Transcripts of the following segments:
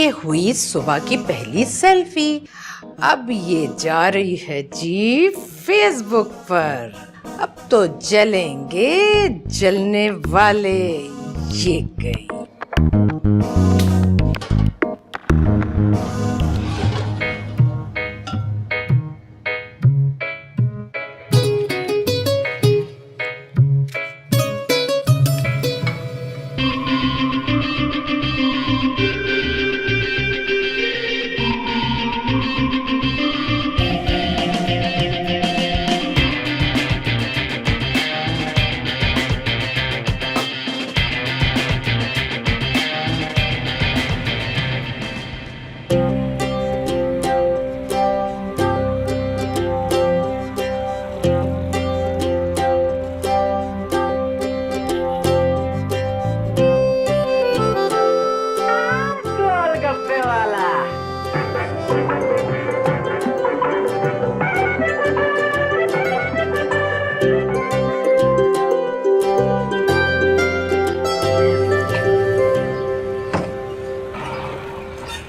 ये हुई सुबह की पहली सेल्फी। अब ये जा रही है जी फेसबुक पर। अब तो जलेंगे जलने वाले। ये गई।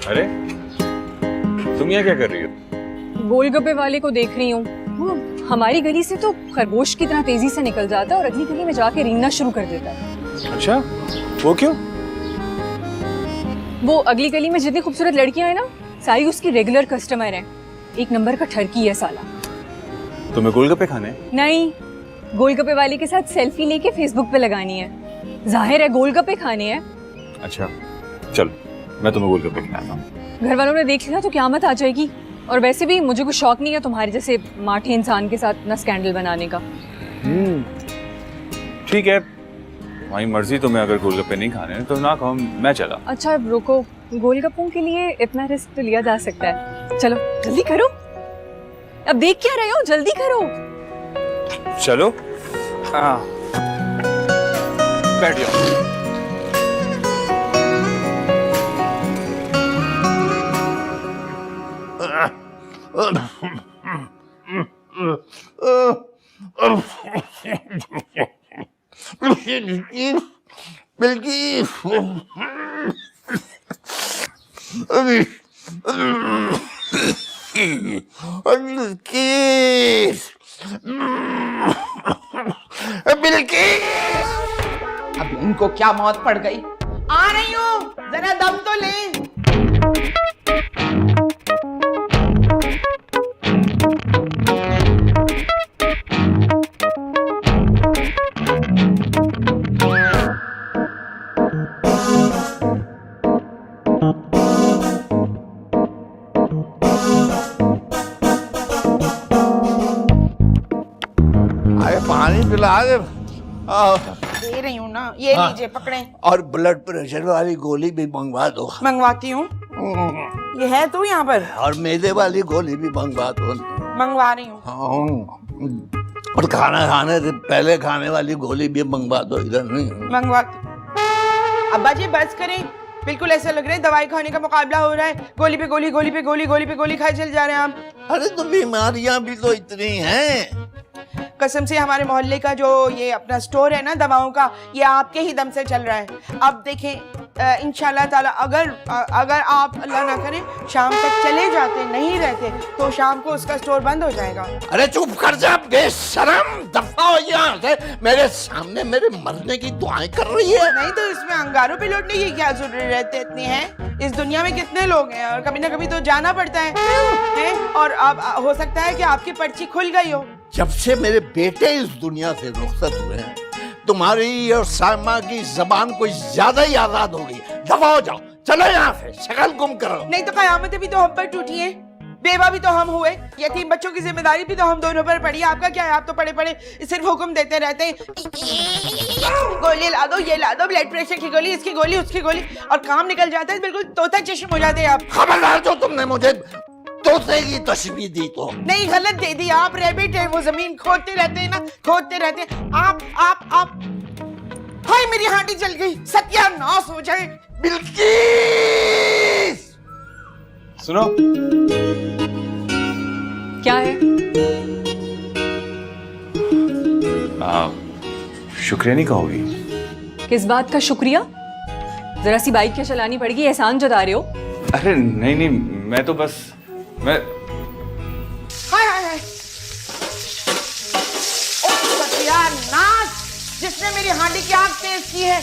अरे तुम यहाँ क्या कर रही हो? गोलगप्पे वाले को देख रही हूँ। वो हमारी गली से तो खरगोश की तरह तेजी से निकल जाता है और अगली गली में जाके रेंगना शुरू कर देता है। अच्छा, वो क्यों? वो अगली गली में जितनी खूबसूरत लड़कियां हैं ना, सारी उसकी रेगुलर कस्टमर हैं। एक नंबर का ठरकी है साला। तुम्हें गोलगप्पे खाने? नहीं, गोलगप्पे वाले के साथ सेल्फी लेके फेसबुक पे लगानी है। जाहिर है गोलगप्पे खाने हैं। अच्छा चलो, मैं तुम्हें गोलगप्पे खिलाता हूँ। घर वालों ने देख लिया तो क़यामत आ जाएगी। और वैसे भी मुझे कुछ शौक नहीं है तुम्हारे जैसे माठे इंसान के साथ ना स्कैंडल बनाने का। ठीक है, तुम्हारी मर्जी। तुम्हें अगर गोलगप्पे नहीं खाने हैं तो ना खाओ, मैं चला। अच्छा रुको, गोलगप्पों के लिए इतना रिस्क तो लिया जा सकता है। चलो जल्दी करो, अब देख क्या रहे हो, जल्दी करो। चलो बैठ जाओ। बिल्किस अब इनको क्या मौत पड़ गई। आ रही हूँ, जरा दम तो ले। अरे पानी पिला दे। दे रही हूँ ना, ये लीजिए पकड़े। और ब्लड प्रेशर वाली गोली भी मंगवा दो। मंगवाती हूँ। ये है तो यहाँ पर। और मैदे वाली गोली भी मंगवा दो। मंगवा रही हूँ। और खाना खाने से पहले खाने वाली गोली भी मंगवा दो। इधर नहीं मंगवाती। अब्बा जी बस करें, बिल्कुल ऐसा लग रहा है दवाई खाने का मुकाबला हो रहा है। गोली पे गोली, गोली पे गोली, गोली पे गोली खाए चल जा रहे हैं आप। अरे तो बीमारियां भी तो इतनी हैं। कसम से हमारे मोहल्ले का जो ये अपना स्टोर है ना दवाओं का, ये आपके ही दम से चल रहा है। अब देखें इंशाल्लाह ताला अगर आप अल्लाह ना करें शाम तक चले जाते नहीं रहते तो शाम को उसका स्टोर बंद हो जाएगा। अरे चुप कर जा बेशरम, दफा हो यहाँ से। मेरे सामने मेरे मरने की दुआएं कर रही है। नहीं तो इसमें अंगारों पे लौटने की क्या जरूरत इतनी है। इस दुनिया में कितने लोग हैं और कभी ना कभी तो जाना पड़ता है? और अब हो सकता है कि आपकी पर्ची खुल गई हो। जब से मेरे बेटे इस दुनिया से रुखसत हुए हैं, तुम्हारी और सामा की जबान कोई ज्यादा ही आजाद हो गई। दफा हो जाओ, चलो यहाँ से, शक्ल गुम करो। नहीं तो कयामतें भी तो हम पर टूटी है, बेवा भी तो हम हुए, यतीम बच्चों की जिम्मेदारी भी तो हम दोनों पर पड़ी। आपका क्या है, आप तो पड़े पड़े सिर्फ हुक्म देते रहते हैं। गोली ला दो, ये ला दो, ब्लड प्रेशर की गोली, इसकी गोली, उसकी गोली, और काम निकल जाता है। बिल्कुल तोता चश्म हो जाते हैं आप। खबरदार जो तुमने मुझे तोते की तशबीह दी तो। नहीं गलत दे दी आप। रैबिट है वो, जमीन खोदते रहते हैं ना, खोदते रहते हैं। आप हाय मेरी हांडी जल गई, सत्यानाश हो जाए। बिल्किस सुनो। क्या है? शुक्रिया नहीं कहोगी? किस बात का शुक्रिया? जरा सी बाइक क्या चलानी पड़ेगी, एहसान जता रहे हो। अरे नहीं नहीं, मैं तो बस मैं हाय हाय हाय, ओ सत्यानाश, जिसने मेरी हांडी की आग तेज की है।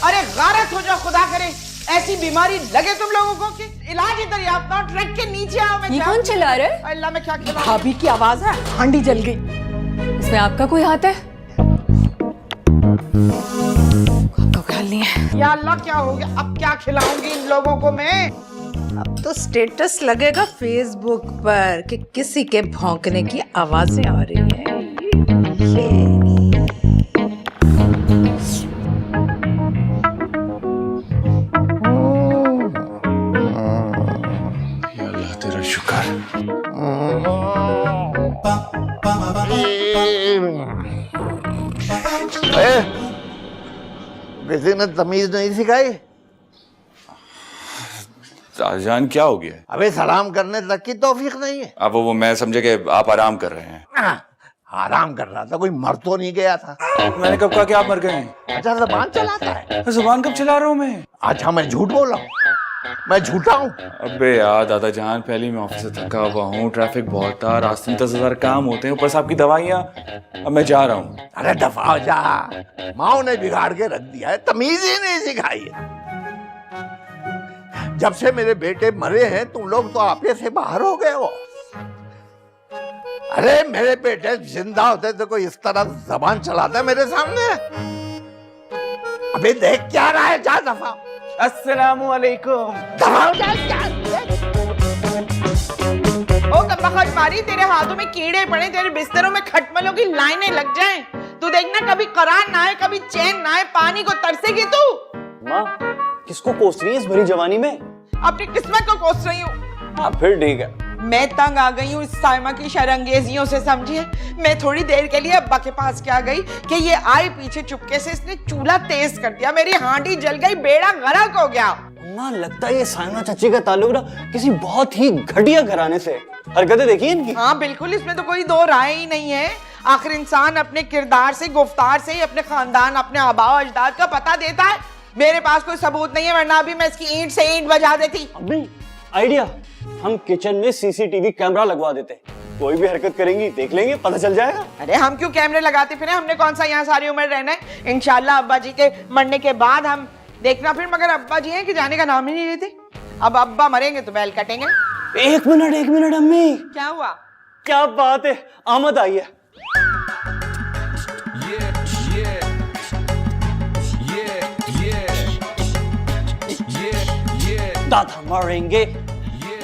अरे गारत हो जाओ, खुदा करे ऐसी बीमारी लगे तुम लोगों को कि इलाज इधर ही आप ना, ट्रक के नीचे आओ। मैं ये क्या कौन चिल्ला रहा है? अल्लाह में क्या खिलाऊं? भाभी की आवाज है, हांडी जल गई। इसमें आपका कोई हाथ है? आपका ख्याल नहीं है। या अल्लाह, क्या हो गया? अब क्या खिलाऊंगी इन लोगों को मैं? अब तो स्टेटस लगेगा फेसबुक पर कि किसी के भौंकने की आवाजें आ रही हैं। या अल्लाह तेरा शुक्र। किसी ने तमीज नहीं सिखाई? जान क्या हो गया? अबे सलाम करने तक की तौफीक नहीं है। अब वो मैं समझे कि आप आराम कर रहे हैं। आराम कर रहा था, कोई मर तो नहीं गया था। मैंने कब कहा कि आप मर गए हैं? अच्छा, जबान चलाता है। जुबान कब चला रहा हूँ मैं? अच्छा, मैं झूठ बोला हूँ? मैं झूठा हूँ? अबे यार दादा जान, पहले मैं ऑफिस से थका हुआ हूँ, ट्रैफिक बहुत था, रास्ते में 10,000 काम होते हैं, ऊपर से आपकी दवाइयाँ। अब मैं जा रहा हूँ। अरे दफा हो जा, माँ ने बिगाड़ के रख दिया है, तमीज ही नहीं सिखाई है। जब से मेरे बेटे मरे हैं तुम लोग तो आपे से बाहर हो गए हो। अरे मेरे बेटे जिंदा होते तो कोई इस तरह जबान चलाता मेरे सामने? अबे देख क्या रहा है, जा दफा। अस्सलामुअलैकुम। दफा हो जा, क्या? ओ कब्बा मारी, तेरे हाथों में कीड़े पड़े, तेरे बिस्तरों में खटमलों की लाइनें लग जाएं। तू देखना कभी करार ना आए, कभी चैन ना आए, पानी को तरसेगी तू। माँ, किसको कोस रही है इस भरी जवानी में? अपनी किस्मत को कोस रही हूँ। हाँ फिर ठीक है। मैं तंग आ गई हूँ इस साइमा की शरंगेजियों से, समझिए। मैं थोड़ी देर के लिए अब्बा के पास क्या गई कि ये आई पीछे चुपके से, इसने चूल्हा तेज कर दिया, मेरी हांडी जल गई, बेड़ा गर्क हो गया। माँ, लगता है ये साइमा चाची का ताल्लुक ना किसी बहुत ही घटिया घराने से। हरकतें देखी इनकी? हाँ बिल्कुल, इसमें तो कोई दो राय ही नहीं है। आखिर इंसान अपने किरदार से, गुफ्तार से ही अपने खानदान, अपने आबाओ अजदाद का पता देता है। मेरे पास कोई सबूत नहीं है, वरना अभी मैं इसकी ईंट से ईंट बजा देती। अभी आइडिया, हम किचन में सीसीटीवी कैमरा लगवा देते, कोई भी हरकत करेंगी देख लेंगे, पता चल जाएगा। अरे हम क्यों कैमरे लगाते फिर? हमने कौन सा यहाँ सारी उम्र रहना है? इंशाल्लाह अब्बा जी के मरने के बाद हम देखना फिर, मगर अब्बा जी हैं कि जाने का नाम ही नहीं लेते। अब अब्बा मरेंगे तो बैल कटेंगे। एक मिनट अम्मी, क्या हुआ? क्या बात है, आमद आई है।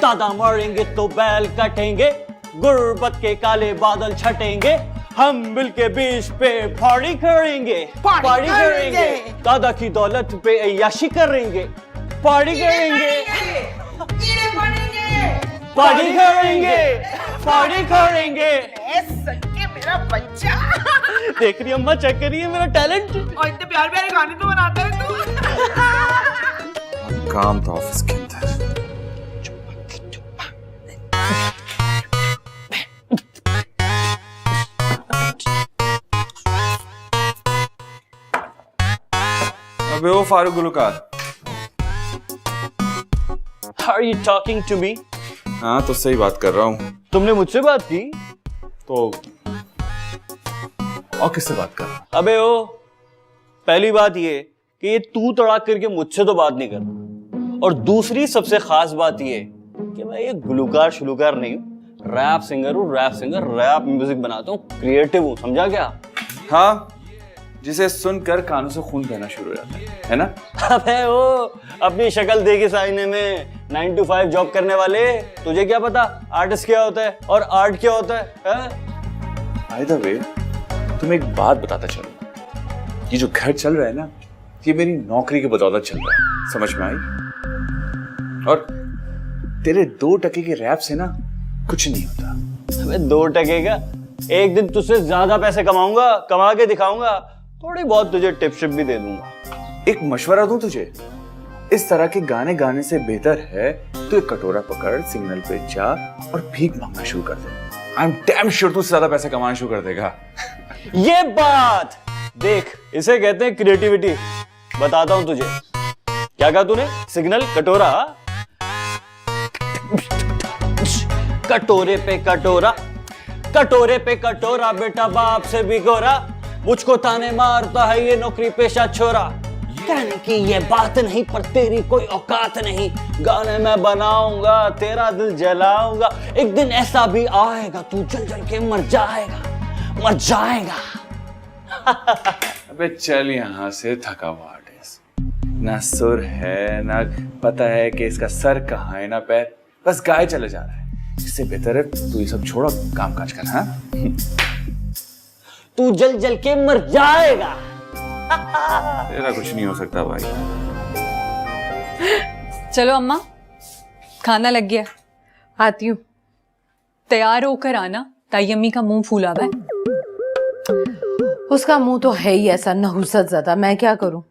दादा मरेंगे तो बैल कटेंगे, गुर्बत के काले बादल छटेंगे, हम मिलके बीच पे पार्टी करेंगे, पार्टी करेंगे। दादा की दौलत पे अय्याशी करेंगे, पार्टी करेंगे, पार्टी करेंगे, पार्टी करेंगे। सच्चे मेरा बच्चा। देख रही अम्मा, चेक करिए मेरा टैलेंट। और इतने प्यारे प्यारे गाने तो बनाता है तू। काम था ऑफिस के अंदर। अबे वो Farooq गुलकार। Are you talking to me? हाँ तो सही बात कर रहा हूँ। तुमने मुझसे बात की? तो और किससे बात कर रहा? अबे ओ, पहली बात ये कि ये तू तड़ाक करके मुझसे तो बात नहीं कर, और दूसरी सबसे खास बात ये कि मैं ये गुलकार शुलूकार नहीं हूँ, रैप सिंगर हूँ, रैप सिंगर, रैप म्यूजिक बनाता हूँ, क्रिएटिव हूँ, समझा क्या? हाँ, जिसे सुनकर कानों से खून बहना शुरू हो जाता है ना? अबे ओ, अपनी शक्ल देखी आईने में, 9 to 5 जॉब करने वाले, तुझे क्या पता आर्टिस्ट क्या होता है और आर्ट क्या होता है? बाय द वे, तुम्हें एक बात बताता चलूं, ये जो घर चल रहा है ना, ये मेरी नौकरी की बदौलत चल रहा है, समझ में आई? और तेरे 2 टके के रैप से ना कुछ नहीं होता। अबे 2 टके का? एक दिन तुझसे ज्यादा पैसे कमाऊंगा, कमा के दिखाऊंगा, थोड़ी बहुत तुझे टिप शिप भी दे दूंगा। एक मशवरा दूं तुझे, इस तरह के गाने गाने से बेहतर है तू एक कटोरा पकड़, सिग्नल पे जा और भीख मांगना शुरू कर दे। आई एम डैम श्योर तू ज्यादा पैसे कमाना शुरू कर देगा। ये बात देख, इसे कहते हैं क्रिएटिविटी। बताता हूं तुझे। क्या कहा तूने? सिग्नल, कटोरा? कटोरे पे कटोरा, कटोरे पे कटोरा, बेटा बाप से भी गोरा, मुझको ताने मारता है ये नौकरी पेशा छोरा। कहने की ये बात नहीं पर तेरी कोई औकात नहीं, गाने मैं बनाऊंगा तेरा दिल जलाऊंगा, एक दिन ऐसा भी आएगा तू जल जल के मर जाएगा, मर जाएगा। अबे चल यहाँ से, थका हुआ आर्टिस्ट, ना सुर है ना पता है कि इसका सर कहाँ है ना पैर, बस गाए चले जा रहा है। इससे बेहतर है तू ये सब छोड़, काम काज कर। हाँ तू जल जल के मर जाएगा। तेरा कुछ नहीं हो सकता भाई। चलो अम्मा, खाना लग गया। आती हूँ। तैयार होकर आना, ताई अम्मी का मुंह फूला हुआ है। उसका मुंह तो है ही ऐसा नहुसत ज्यादा, मैं क्या करूं।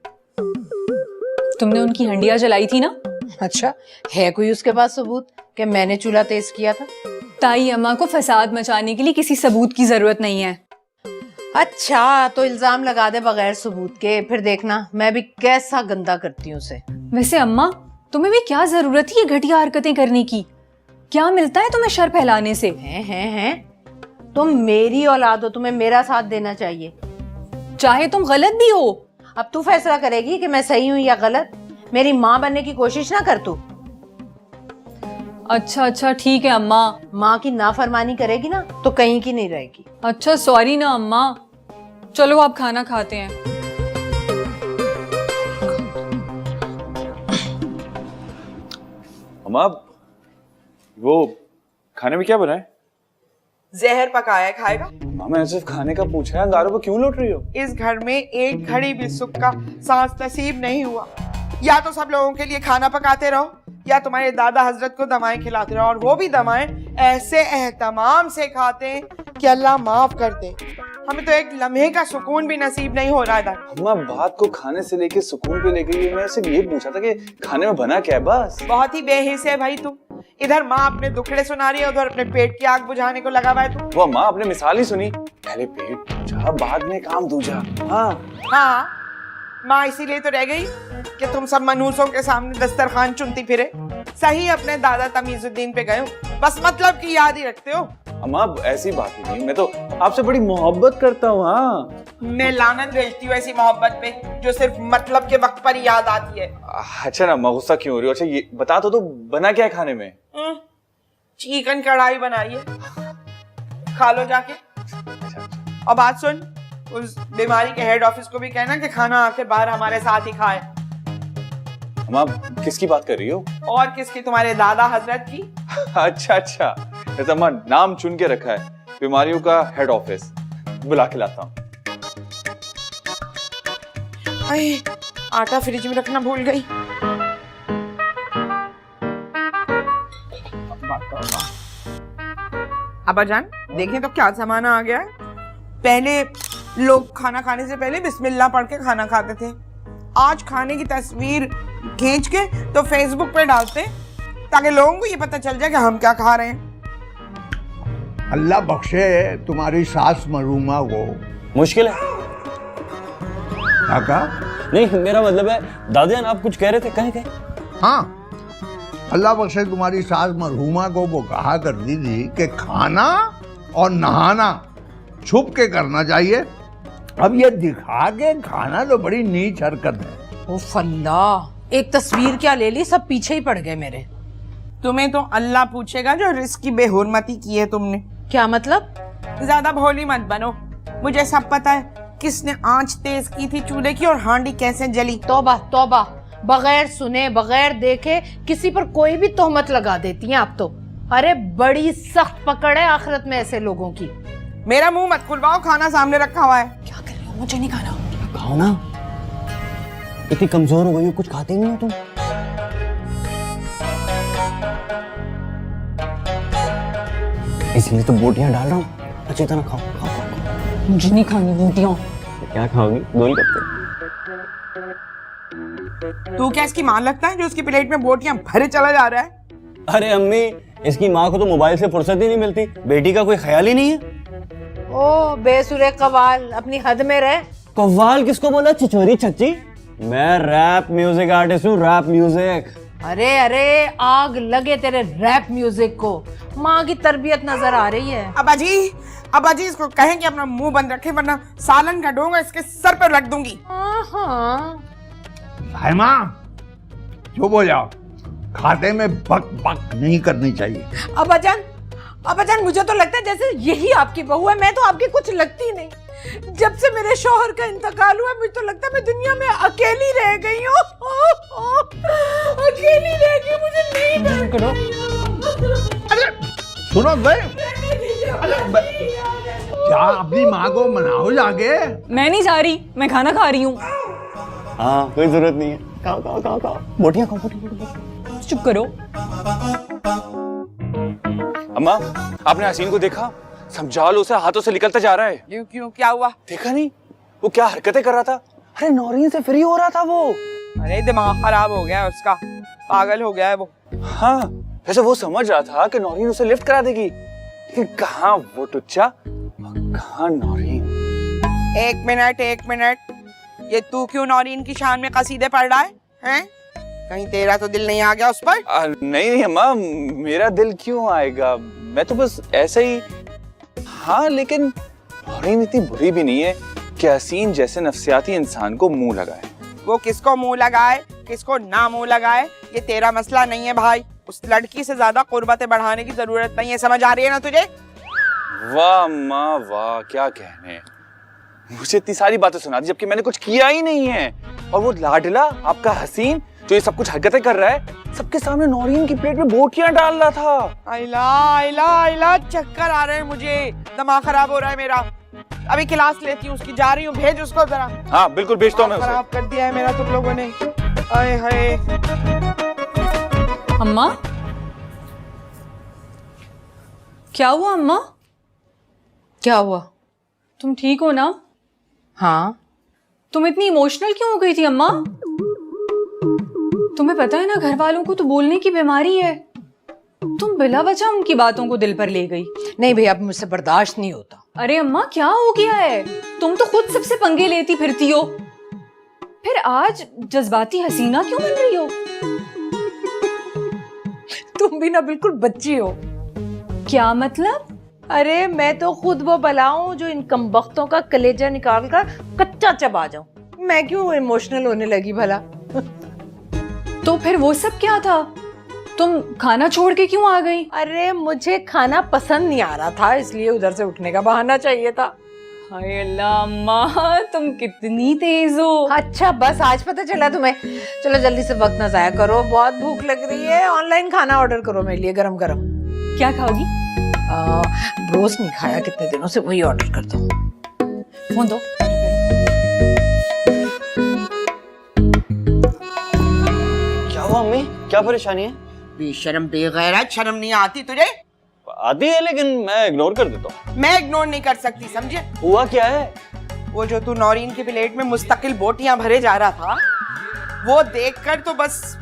तुमने उनकी हंडिया जलाई थी ना? अच्छा, है कोई उसके पास सबूत कि मैंने चूल्हा तेज किया था? ताई अम्मा को फसाद मचाने के लिए किसी सबूत की जरूरत नहीं है। अच्छा, तो इल्जाम लगा दे बगैर सबूत के, फिर देखना मैं भी कैसा गंदा करती हूँ उसे। वैसे अम्मा, तुम्हें भी क्या जरूरत है ये घटिया हरकतें करने की? क्या मिलता है तुम्हें शर फैलाने से? हैं तुम मेरी औलाद हो, तुम्हें मेरा साथ देना चाहिए, चाहे तुम गलत भी हो। अब तू फैसला करेगी कि मैं सही हूँ या गलत। मेरी माँ बनने की कोशिश ना कर तू। अच्छा ठीक है अम्मा। माँ की नाफरमानी करेगी ना तो कहीं की नहीं रहेगी। अच्छा सॉरी ना अम्मा। चलो आप खाना खाते हैं। अम्मा, वो खाने में क्या बना है? जहर पकाया है, खाएगा? माँ मैंने सिर्फ खाने का पूछा है, अंगारों पर क्यों लौट रही हो? इस घर में एक घड़ी भी सुख का सांस नसीब नहीं हुआ। या तो सब लोगों के लिए खाना पकाते रहो या तुम्हारे दादा हजरत को दवाएं खिलाते रहो, और वो भी दवाएं ऐसे एहतमाम से खाते हैं कि अल्लाह माफ कर दे। हमें तो एक लम्हे का सुकून भी नसीब नहीं हो रहा है। अम्मा, बात को खाने से लेके सुकून पे लेके ये मैं सिर्फ ये पूछा था कि खाने में बना क्या है बस। बहुत ही बेहिस है भाई तू। इधर माँ अपने दुखड़े सुना रही है, उधर अपने पेट की आग बुझाने को लगा हुआ है तू। वो अम्मा, आपने मिसाल ही सुनी, पहले पेट पूछा बाद में काम दूजा। हाँ, माँ इसीलिए तो रह गई कि तुम सब मनूसों के सामने दस्तरखान चुनती फिरे। सही अपने दादा तमीजुद्दीन पे गए हो, बस मतलब की याद ही रखते हो। अम्मा ऐसी बात ही नहीं, मैं तो आपसे बड़ी मोहब्बत करता हूँ। हाँ, मैं लानत भेजती हूँ ऐसी मोहब्बत पे जो सिर्फ मतलब के वक्त पर ही याद आती है। अच्छा ना, मैं गुस्सा क्यों हो रही हो? अच्छा ये बता तो बना क्या है खाने में? चिकन कढ़ाई बनाई है, खा लो जाके। और बात सुन, उस बीमारी के हेड ऑफिस को भी कहना कि खाना आखिर बाहर हमारे साथ ही खाए। अम्मा किसकी बात कर रही हो? और किसकी? तुम्हारे दादा हजरत की। अच्छा, ऐसा अम्मा नाम चुन के रखा है, बीमारियों का हेड ऑफिस। बुला के लाता हूँ। आटा फ्रिज में रखना भूल गई। अब्बा जान, देखें तो क्या जमाना आ गया है। पहले लोग खाना खाने से पहले बिस्मिल्लाह पढ़ के खाना खाते थे। आज खाने की तस्वीर खींच के तो फेसबुक पे डालते ताकि लोगों को ये पता चल जाए कि हम क्या खा रहे हैं। अल्लाह बख्शे तुम्हारी सास मरूमा को। मुश्किल है। क्या कहा? नहीं, मेरा मतलब है दादाजान आप कुछ कह रहे थे, कहे? हाँ, अल्लाह बख्शे तुम्हारी सास मरहूमा को वो कहा करती थी कि खाना और नहाना छुप के करना चाहिए। अब ये दिखा के खाना तो बड़ी नीच हरकत है। ओ अल्लाह, एक तस्वीर क्या ले ली, सब पीछे ही पड़ गए मेरे। तुम्हें तो अल्लाह पूछेगा जो रिस्क की बेहुरमती की है तुमने। क्या मतलब? ज्यादा भोली मत बनो, मुझे सब पता है किसने आंच तेज की थी चूल्हे की और हांडी कैसे जली। तौबा तौबा, बगैर सुने बगैर देखे किसी पर कोई भी तोहमत लगा देती हैं आप तो। अरे बड़ी सख्त पकड़ है आखिरत में ऐसे लोगों की। मेरा मुंह मत खुलवाओ, खाना सामने रखा हुआ है। क्या कर रही हो? मुझे नहीं खाना। खाओ ना, इतनी कमजोर हो गई हो, कुछ खाते नहीं हो तुम। इसलिए तो बोटियां डाल रहा हूँ, अच्छी तरह खाओ। मुझे नहीं खानी बोटियां। क्या खाओगी? गोलगप्पे। तू क्या इसकी मां लगता है जो उसकी प्लेट में बोटियां भरे चला जा रहा है? अरे अम्मी, इसकी माँ को तो मोबाइल से फुर्सत ही नहीं मिलती, बेटी का कोई ख्याल ही नहीं है। ओ बेसुरे कवाल, अपनी हद में रह। कव्वाल किसको बोला? छिछोरी छच्ची। मैं रैप म्यूजिक आर्टिस्ट हूँ, रैप म्यूजिक। अरे अरे आग लगे तेरे रैप म्यूजिक को, माँ की तरबियत नजर आ रही है। अब्बा जी इसको कहें कि अपना मुंह बंद रखे, वरना सालन का डोंगा इसके सर पर रख दूंगी। हाँ साइमा चुप हो जाओ, खाते में बक बक नहीं करनी चाहिए। अब्बाजान मुझे तो लगता है जैसे यही आपकी बहू है, मैं तो आपकी कुछ लगती नहीं। जब से मेरे शौहर का इंतकाल हुआ मुझे तो लगता है मैं दुनिया में अकेली रह गई हूँ। अकेली रह गई, मुझे नहीं करो। अरे सुनो गए, क्या अपनी माँ को मनाओ जाके। मैं नहीं जा रही, मैं खाना खा रही हूँ। हाँ कोई जरूरत नहीं है, खाओ बोटियां खाओ, बोटियां। चुप करो। अम्मा आपने हसीन को देखा? समझा लो, उसे हाथों से निकलता जा रहा है। क्यों क्या हुआ? देखा नहीं वो क्या हरकतें कर रहा था? अरे नौरीन से फ्री हो रहा था वो। अरे दिमाग खराब हो गया है उसका, पागल हो गया है वो। हाँ वैसे वो समझ रहा था कि नौरीन उसे लिफ्ट करा देगी, लेकिन कहाँ वो टुच्चा और कहाँ नौरीन। एक मिनट, ये तू क्यों नौरीन की शान में कसीदे पढ़ रहा है? हैं? कहीं तेरा तो दिल नहीं आ गया उस पर? नहीं अम्मा, मेरा दिल क्यों आएगा, मैं तो बस ऐसे ही। हाँ लेकिन नौरीन इतनी बुरी भी नहीं है कि हसीन जैसे नफ्सियाती इंसान को मुंह लगाए। वो किसको मुंह लगाए किसको ना मुंह लगाए ये तेरा मसला नहीं है भाई। उस लड़की से ज्यादा कुर्बतें बढ़ाने की जरूरत नहीं है, समझ आ रही है ना तुझे? वाह अम्मा वाह, क्या कहने, मुझे इतनी सारी बातें सुना दी जबकि मैंने कुछ किया ही नहीं है। और वो लाडला आपका हसीन जो ये सब कुछ हरकतें कर रहा है, सबके सामने नौरीन की प्लेट में बोटियां डाल रहा था। आइला चक्कर आ रहे हैं मुझे, दिमाग खराब हो रहा है मेरा। अभी क्लास लेती हूँ उसकी, जा रही हूँ, भेज उसको जरा। हाँ बिल्कुल भेजता हूँ मैं उसे। खराब कर दिया है मेरा तुम लोगों ने। आए हाय। अम्मा क्या हुआ? अम्मा क्या हुआ? तुम ठीक हो ना? हाँ तुम इतनी इमोशनल क्यों हो गई थी अम्मा? तुम्हें पता है ना घर वालों को तो बोलने की बीमारी है। तुम बिला वजह उनकी बातों को दिल पर ले गई। नहीं भैया, अब मुझसे बर्दाश्त नहीं होता। अरे अम्मा क्या हो गया है? तुम तो खुद सबसे पंगे लेती फिरती हो, फिर आज जज्बाती हसीना क्यों बन रही हो? तुम भी ना बिल्कुल बच्ची हो। क्या मतलब? अरे मैं तो खुद वो बला हूं जो इन कमबख्तों का कलेजा निकाल कर कच्चा चबा जाऊं। मैं क्यों इमोशनल होने लगी भला? तो फिर वो सब क्या था? तुम खाना छोड़ के क्यों आ गई? अरे मुझे खाना पसंद नहीं आ रहा था, इसलिए उधर से उठने का बहाना चाहिए था। हाय अल्लाह अम्मा, तुम कितनी तेज हो। अच्छा बस आज पता चला तुम्हें। चलो जल्दी से वक्त ना जाया करो, बहुत भूख लग रही है। ऑनलाइन खाना ऑर्डर करो मेरे लिए गरम गरम। क्या खाओगी? रोज नहीं खाया कितने दिनों से, वही ऑर्डर करता हूँ। फोन दो। क्या हुआ अम्मी, क्या परेशानी है? बेशरम बेगैरत, शर्म नहीं आती तुझे? आती है लेकिन मैं इग्नोर कर देता हूँ। मैं इग्नोर नहीं कर सकती, समझे? हुआ क्या है? वो जो तू नौरीन की प्लेट में मुस्तकिल बोटियां भरे जा रहा था, वो देखकर तो बस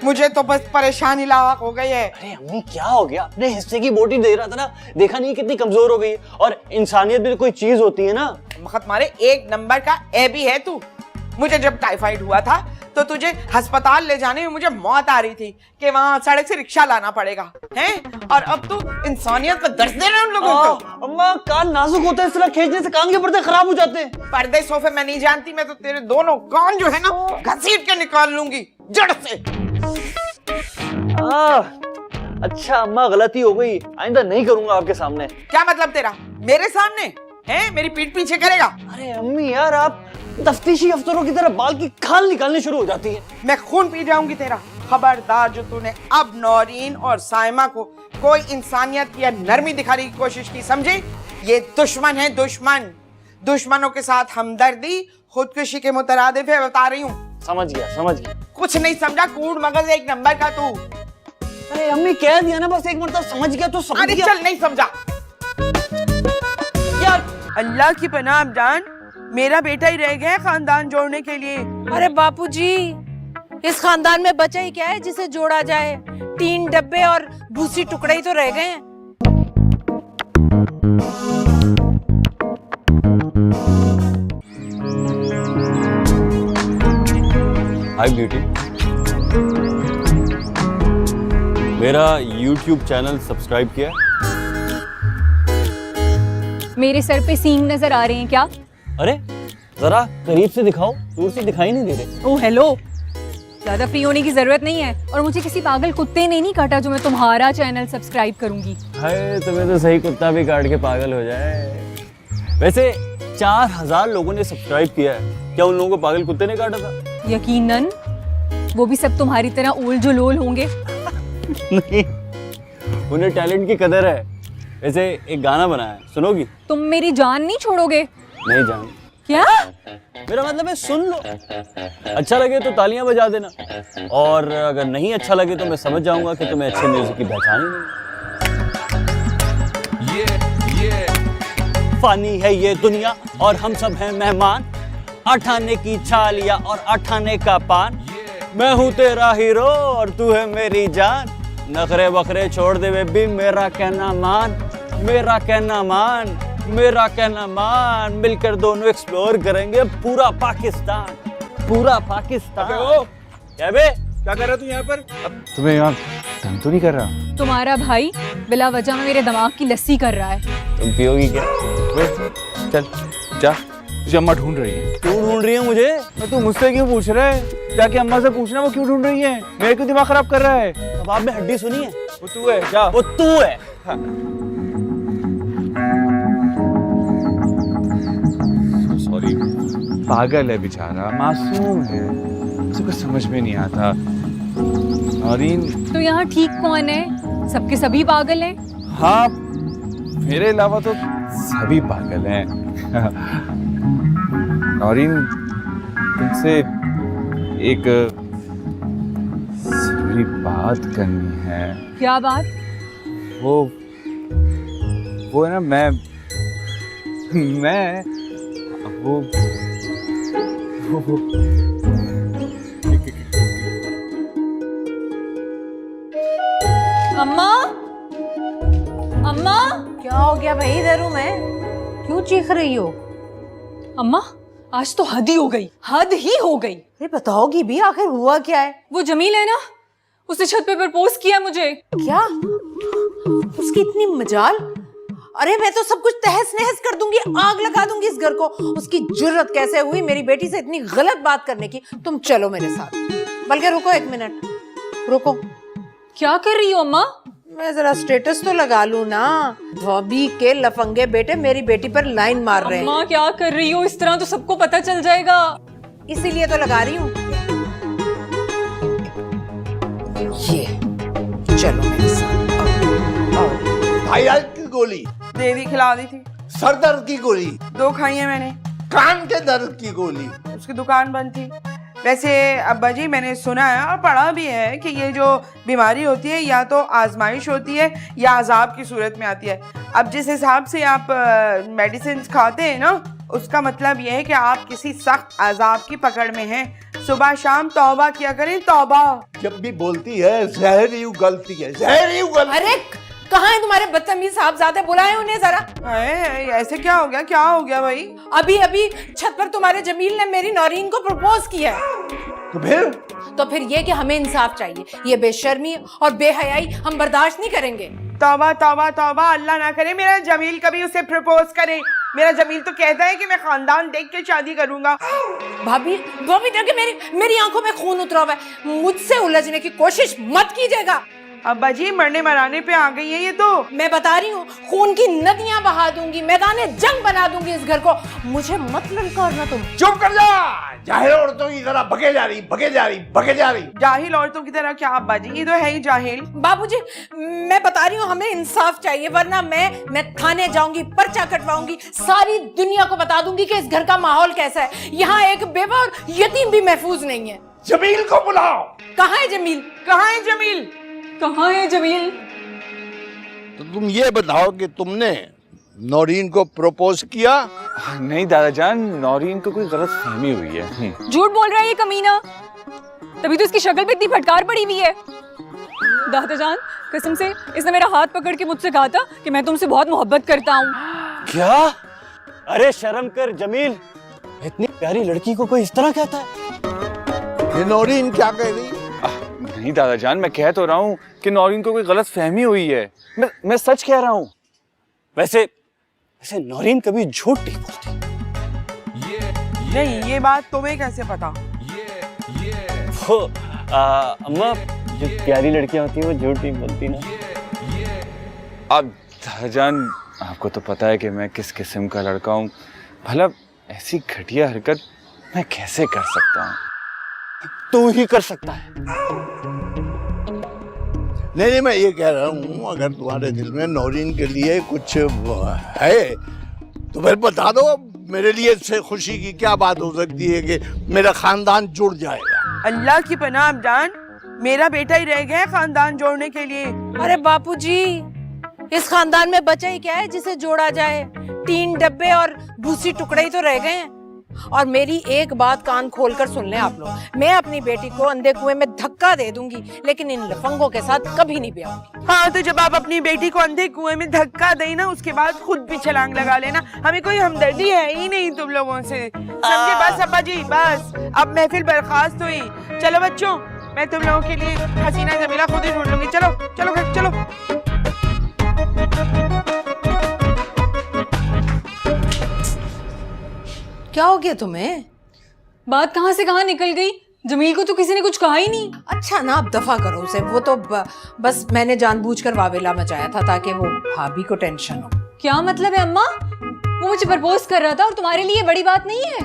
मुझे तो बस परेशानी लाक हो गई है। अरे अम्मी क्या हो गया? अपने हिस्से की बोटी दे रहा था ना, देखा नहीं कितनी कमजोर हो गई? और इंसानियत भी कोई चीज होती है ना। मखत मारे, एक नंबर का ऐबी है तू। मुझे जब टाइफाइड हुआ था तो तुझे अस्पताल ले जाने में मुझे मौत आ रही थी कि वहां सड़क से रिक्शा लाना पड़ेगा, हैं? और अब तू इंसानियत का दर्द दे रहा है उन लोगों को। अम्मा कान नाजुक होता है, इस तरह खींचने से कान के पर्दे खराब हो जाते हैं। पर्दे सोफे मैं नहीं जानती, मैं तो तेरे दोनों कान जो है ना घसीट के निकाल लूंगी जड़ से। अच्छा अम्मा गलती हो गई, आइंदा नहीं करूंगा आपके सामने। क्या मतलब तेरा? मेरे सामने है? मेरी पीठ पीछे करेगा? अरे अम्मी यार, आप तफ्तीशी अफसरों की तरह बाल की खाल निकालनी शुरू हो जाती है। मैं खून पी जाऊंगी तेरा। खबरदार जो तूने अब नौरीन और साइमा को कोई इंसानियत या नरमी दिखाने की कोशिश की, समझे? ये दुश्मन है, दुश्मन। दुश्मनों के साथ हमदर्दी खुदकुशी के मुतरादिफ है, बता रही हूँ। समझ गया। कुछ नहीं समझा, कूड़ मगज एक नंबर का तू। अरे अम्मी कह दिया ना, बस एक मरतबा समझ गया तो समझ गया। चल नहीं समझा यार। अल्लाह की पनाह जान, मेरा बेटा ही रह गया खानदान जोड़ने के लिए। अरे बापूजी, इस खानदान में बचा ही क्या है जिसे जोड़ा जाए? 3 डब्बे और भूसी टुकड़े ही तो रह गए हैं। हाय ब्यूटी। मेरा YouTube चैनल सब्सक्राइब किया? मेरे सर पे सींग नजर आ रहे हैं क्या? अरे जरा करीब से दिखाओ, दूर से दिखाई नहीं दे रहे। ओह हेलो, ज्यादा फ्री होने की जरूरत नहीं है और मुझे किसी पागल कुत्ते ने नहीं काटा जो मैं तुम्हारा चैनल सब्सक्राइब करूंगी। हाय, तुम्हें तो सही कुत्ता भी काट के पागल हो जाए। वैसे 4000 लोगों ने सब्सक्राइब किया है, क्या उन लोगों को पागल कुत्ते ने काटा था? यकीनन, वो भी सब तुम्हारी तरह ओल जो लोल होंगे। नहीं, उन्हें टैलेंट की कदर है। वैसे एक गाना बनाया है, सुनोगी? तुम मेरी जान नहीं छोड़ोगे? नहीं जान। क्या? मेरा मतलब है सुन लो, अच्छा लगे तो तालियां बजा देना, और अगर नहीं अच्छा लगे तो मैं समझ जाऊंगा कि तुम्हें अच्छे म्यूजिक की पहचान ही नहीं। फानी है ये दुनिया और हम सब हैं मेहमान, अठाने की छालिया और अठाने का पान। मैं हूँ तेरा हीरो और तू है मेरी जान, नखरे बखरे छोड़ दे बेबी, मेरा कहना मान, मेरा कहना मान, मेरा कहना मान। मिलकर दोनों एक्सप्लोर करेंगे पूरा पाकिस्तान, पूरा पाकिस्तान। क्या बे, क्या कर रहा तू यहाँ पर? अब तुम्हें यहाँ तंग तो नहीं कर रहा? तुम्हारा भाई बिला वजह में मेरे दिमाग की लस्सी कर रहा है। तुम पियोगी क्या? चल जा, तुझे अम्मा ढूंढ रही है। क्यों ढूंढ रही है मुझे? मैं तू मुझसे क्यों पूछ रहा है? जाके अम्मा से पूछना वो क्यों ढूंढ रही है। मेरे क्यों दिमाग खराब कर रहा है? अब आपने हड्डी सुनी है? वो तू है, जा। वो तू है। सॉरी, पागल है बेचारा, मासूम है, उसे कुछ समझ में नहीं आता। नौरीन, तो यहाँ ठीक कौन है? सबके सभी पागल हैं। हाँ, मेरे अलावा तो सभी पागल हैं। नौरीन, तुमसे एक जरूरी बात करनी है। क्या बात? वो है ना, मैं वो अम्मा, अम्मा, क्या हो गया भाई? इधर हूँ मैं, क्यों चीख रही हो? अम्मा, आज तो हद ही हो गई, हद ही हो गई। अरे बताओगी भी, आखिर हुआ क्या है? वो जमील है ना, उसने छत पे प्रपोज किया मुझे। क्या? उसकी इतनी मजाल? अरे मैं तो सब कुछ तहस नहस कर दूंगी, आग लगा दूंगी इस घर को। उसकी जुर्रत कैसे हुई मेरी बेटी से इतनी गलत बात करने की? तुम चलो मेरे साथ। बल्कि रुको, एक मिनट रुको। क्या कर रही हो अम्मा? मैं जरा स्टेटस तो लगा लूं ना। भाभी के लफंगे बेटे मेरी बेटी पर लाइन मार रहे हैं। अम्मा क्या कर रही हो? इस तरह तो सबको पता चल जाएगा। इसीलिए तो लगा रही हूँ। ये चलो मेरे साथ। थायराइड की गोली, देवी खिला दी थी, सर दर्द की गोली, 2 खाई है मैंने। कान के दर्द की गोली। उसकी दुकान बंद थी। वैसे अब्बा जी, मैंने सुना है और पढ़ा भी है कि ये जो बीमारी होती है या तो आजमाइश होती है या अजाब की सूरत में आती है। अब जिस हिसाब से आप मेडिसिन खाते हैं ना, उसका मतलब ये है कि आप किसी सख्त अजाब की पकड़ में हैं। सुबह शाम तौबा किया करें, तौबा। जब भी बोलती है जहर ही उगलती है, जहर ही उगलती। अरे कहाँ है तुम्हारे बदतमीज साहबजादे? बुलाए उन्हें जरा। ऐसे क्या हो गया? क्या हो गया भाई? अभी अभी छत पर तुम्हारे जमील ने मेरी नौरीन को प्रपोज किया है। तो फिर ये कि हमें इंसाफ चाहिए। ये बेशर्मी और बेहयाई हम बर्दाश्त नहीं करेंगे। तौबा तौबा तौबा, अल्लाह ना करे मेरा जमील कभी उसे प्रपोज करे। मेरा जमील तो कहता है कि मैं खानदान देख के शादी करूंगा। भाभी देखिए, मेरी आंखों में खून उतरा हुआ है। मुझसे उलझने की कोशिश मत कीजिएगा। अब्बा जी, मरने मराने पे आ गई है ये तो। मैं बता रही हूँ, खून की नदियां बहा दूंगी, मैदाने जंग बना दूंगी इस घर को। मुझे मत ललकारना तुम। चुप कर जा। जाहिल औरतों की तरह भगे जा रही। जाहिल औरतों की तरह क्या अब्बा जी? ये तो है ही जाहिल। बाबूजी, मैं बता रही हूँ, हमें इंसाफ चाहिए, वरना मैं थाने जाऊंगी, पर्चा कटवाऊंगी, सारी दुनिया को बता दूंगी कि इस घर का माहौल कैसा है। यहाँ एक बेवा और यतीम भी महफूज नहीं है। जमील को बुलाओ। कहाँ है जमील? कहाँ है जमील? कहाँ है जमील? तो तुम ये बताओ कि तुमने नौरीन को प्रपोज किया? नहीं दादाजान, नौरीन को कोई गलत फहमी हुई है। झूठ बोल रहा है ये कमीना, तभी तो इसकी शक्ल पे इतनी फटकार पड़ी हुई है। दादाजान, कसम से इसने मेरा हाथ पकड़ के मुझसे कहा था कि मैं तुमसे बहुत मोहब्बत करता हूँ। क्या? अरे शर्म कर जमील, इतनी प्यारी लड़की को कोई इस तरह कहता है? ये नौरीन क्या कह रही? नहीं दादा जान, मैं कह तो रहा हूँ कि नौरीन को कोई गलत फहमी हुई है। मैं सच कह रहा हूँ। वैसे नौरीन कभी झूठ नहीं बोलती। नहीं, ये बात तुम्हें कैसे पता? वो अम्मा, जो प्यारी लड़कियां होती हैं वो झूठ नहीं बोलती ना। अब दादा जान, आपको तो पता है कि मैं किस किस्म का लड़का हूँ। भला ऐसी घटिया हरकत मैं कैसे कर सकता हूँ? तू ही कर सकता है। नहीं, मैं ये कह रहा हूँ, अगर तुम्हारे दिल में नौरीन के लिए कुछ है तो फिर बता दो। मेरे लिए इससे खुशी की क्या बात हो सकती है कि मेरा खानदान जुड़ जाएगा। अल्लाह की पनाह अब्बाजान, मेरा बेटा ही रह गया है खानदान जोड़ने के लिए। अरे बापूजी, इस खानदान में बचा ही क्या है जिसे जोड़ा जाए? 3 डब्बे और भूसी टुकड़े ही तो रह गए हैं। और मेरी एक बात कान खोलकर सुन लें आप लोग, मैं अपनी बेटी को अंधे कुएं में धक्का दे दूंगी, लेकिन इन लफंगों के साथ कभी नहीं ब्याहूंगी। हाँ, तो जब आप अपनी बेटी को अंधे कुएं में धक्का दें ना, उसके बाद खुद भी छलांग लगा लेना। हमें कोई हमदर्दी है ही नहीं तुम लोगों से, समझे? बस अब्बा जी, बस अब महफिल बर्खास्त हुई। चलो बच्चों, मैं तुम लोगों के लिए हसीना जमीला खुद ही ढूंढ लूंगी। चलो चलो घर चलो। क्या हो गया तुम्हें? बात कहाँ से कहाँ निकल गई? जमील को तो किसी ने कुछ कहा ही नहीं। अच्छा ना, अब दफा करो उसे। वो तो बस मैंने जानबूझकर वावेला मचाया था ताकि वो भाभी को टेंशन हो। क्या मतलब है अम्मा? वो मुझे प्रपोज कर रहा था और तुम्हारे लिए बड़ी बात नहीं है?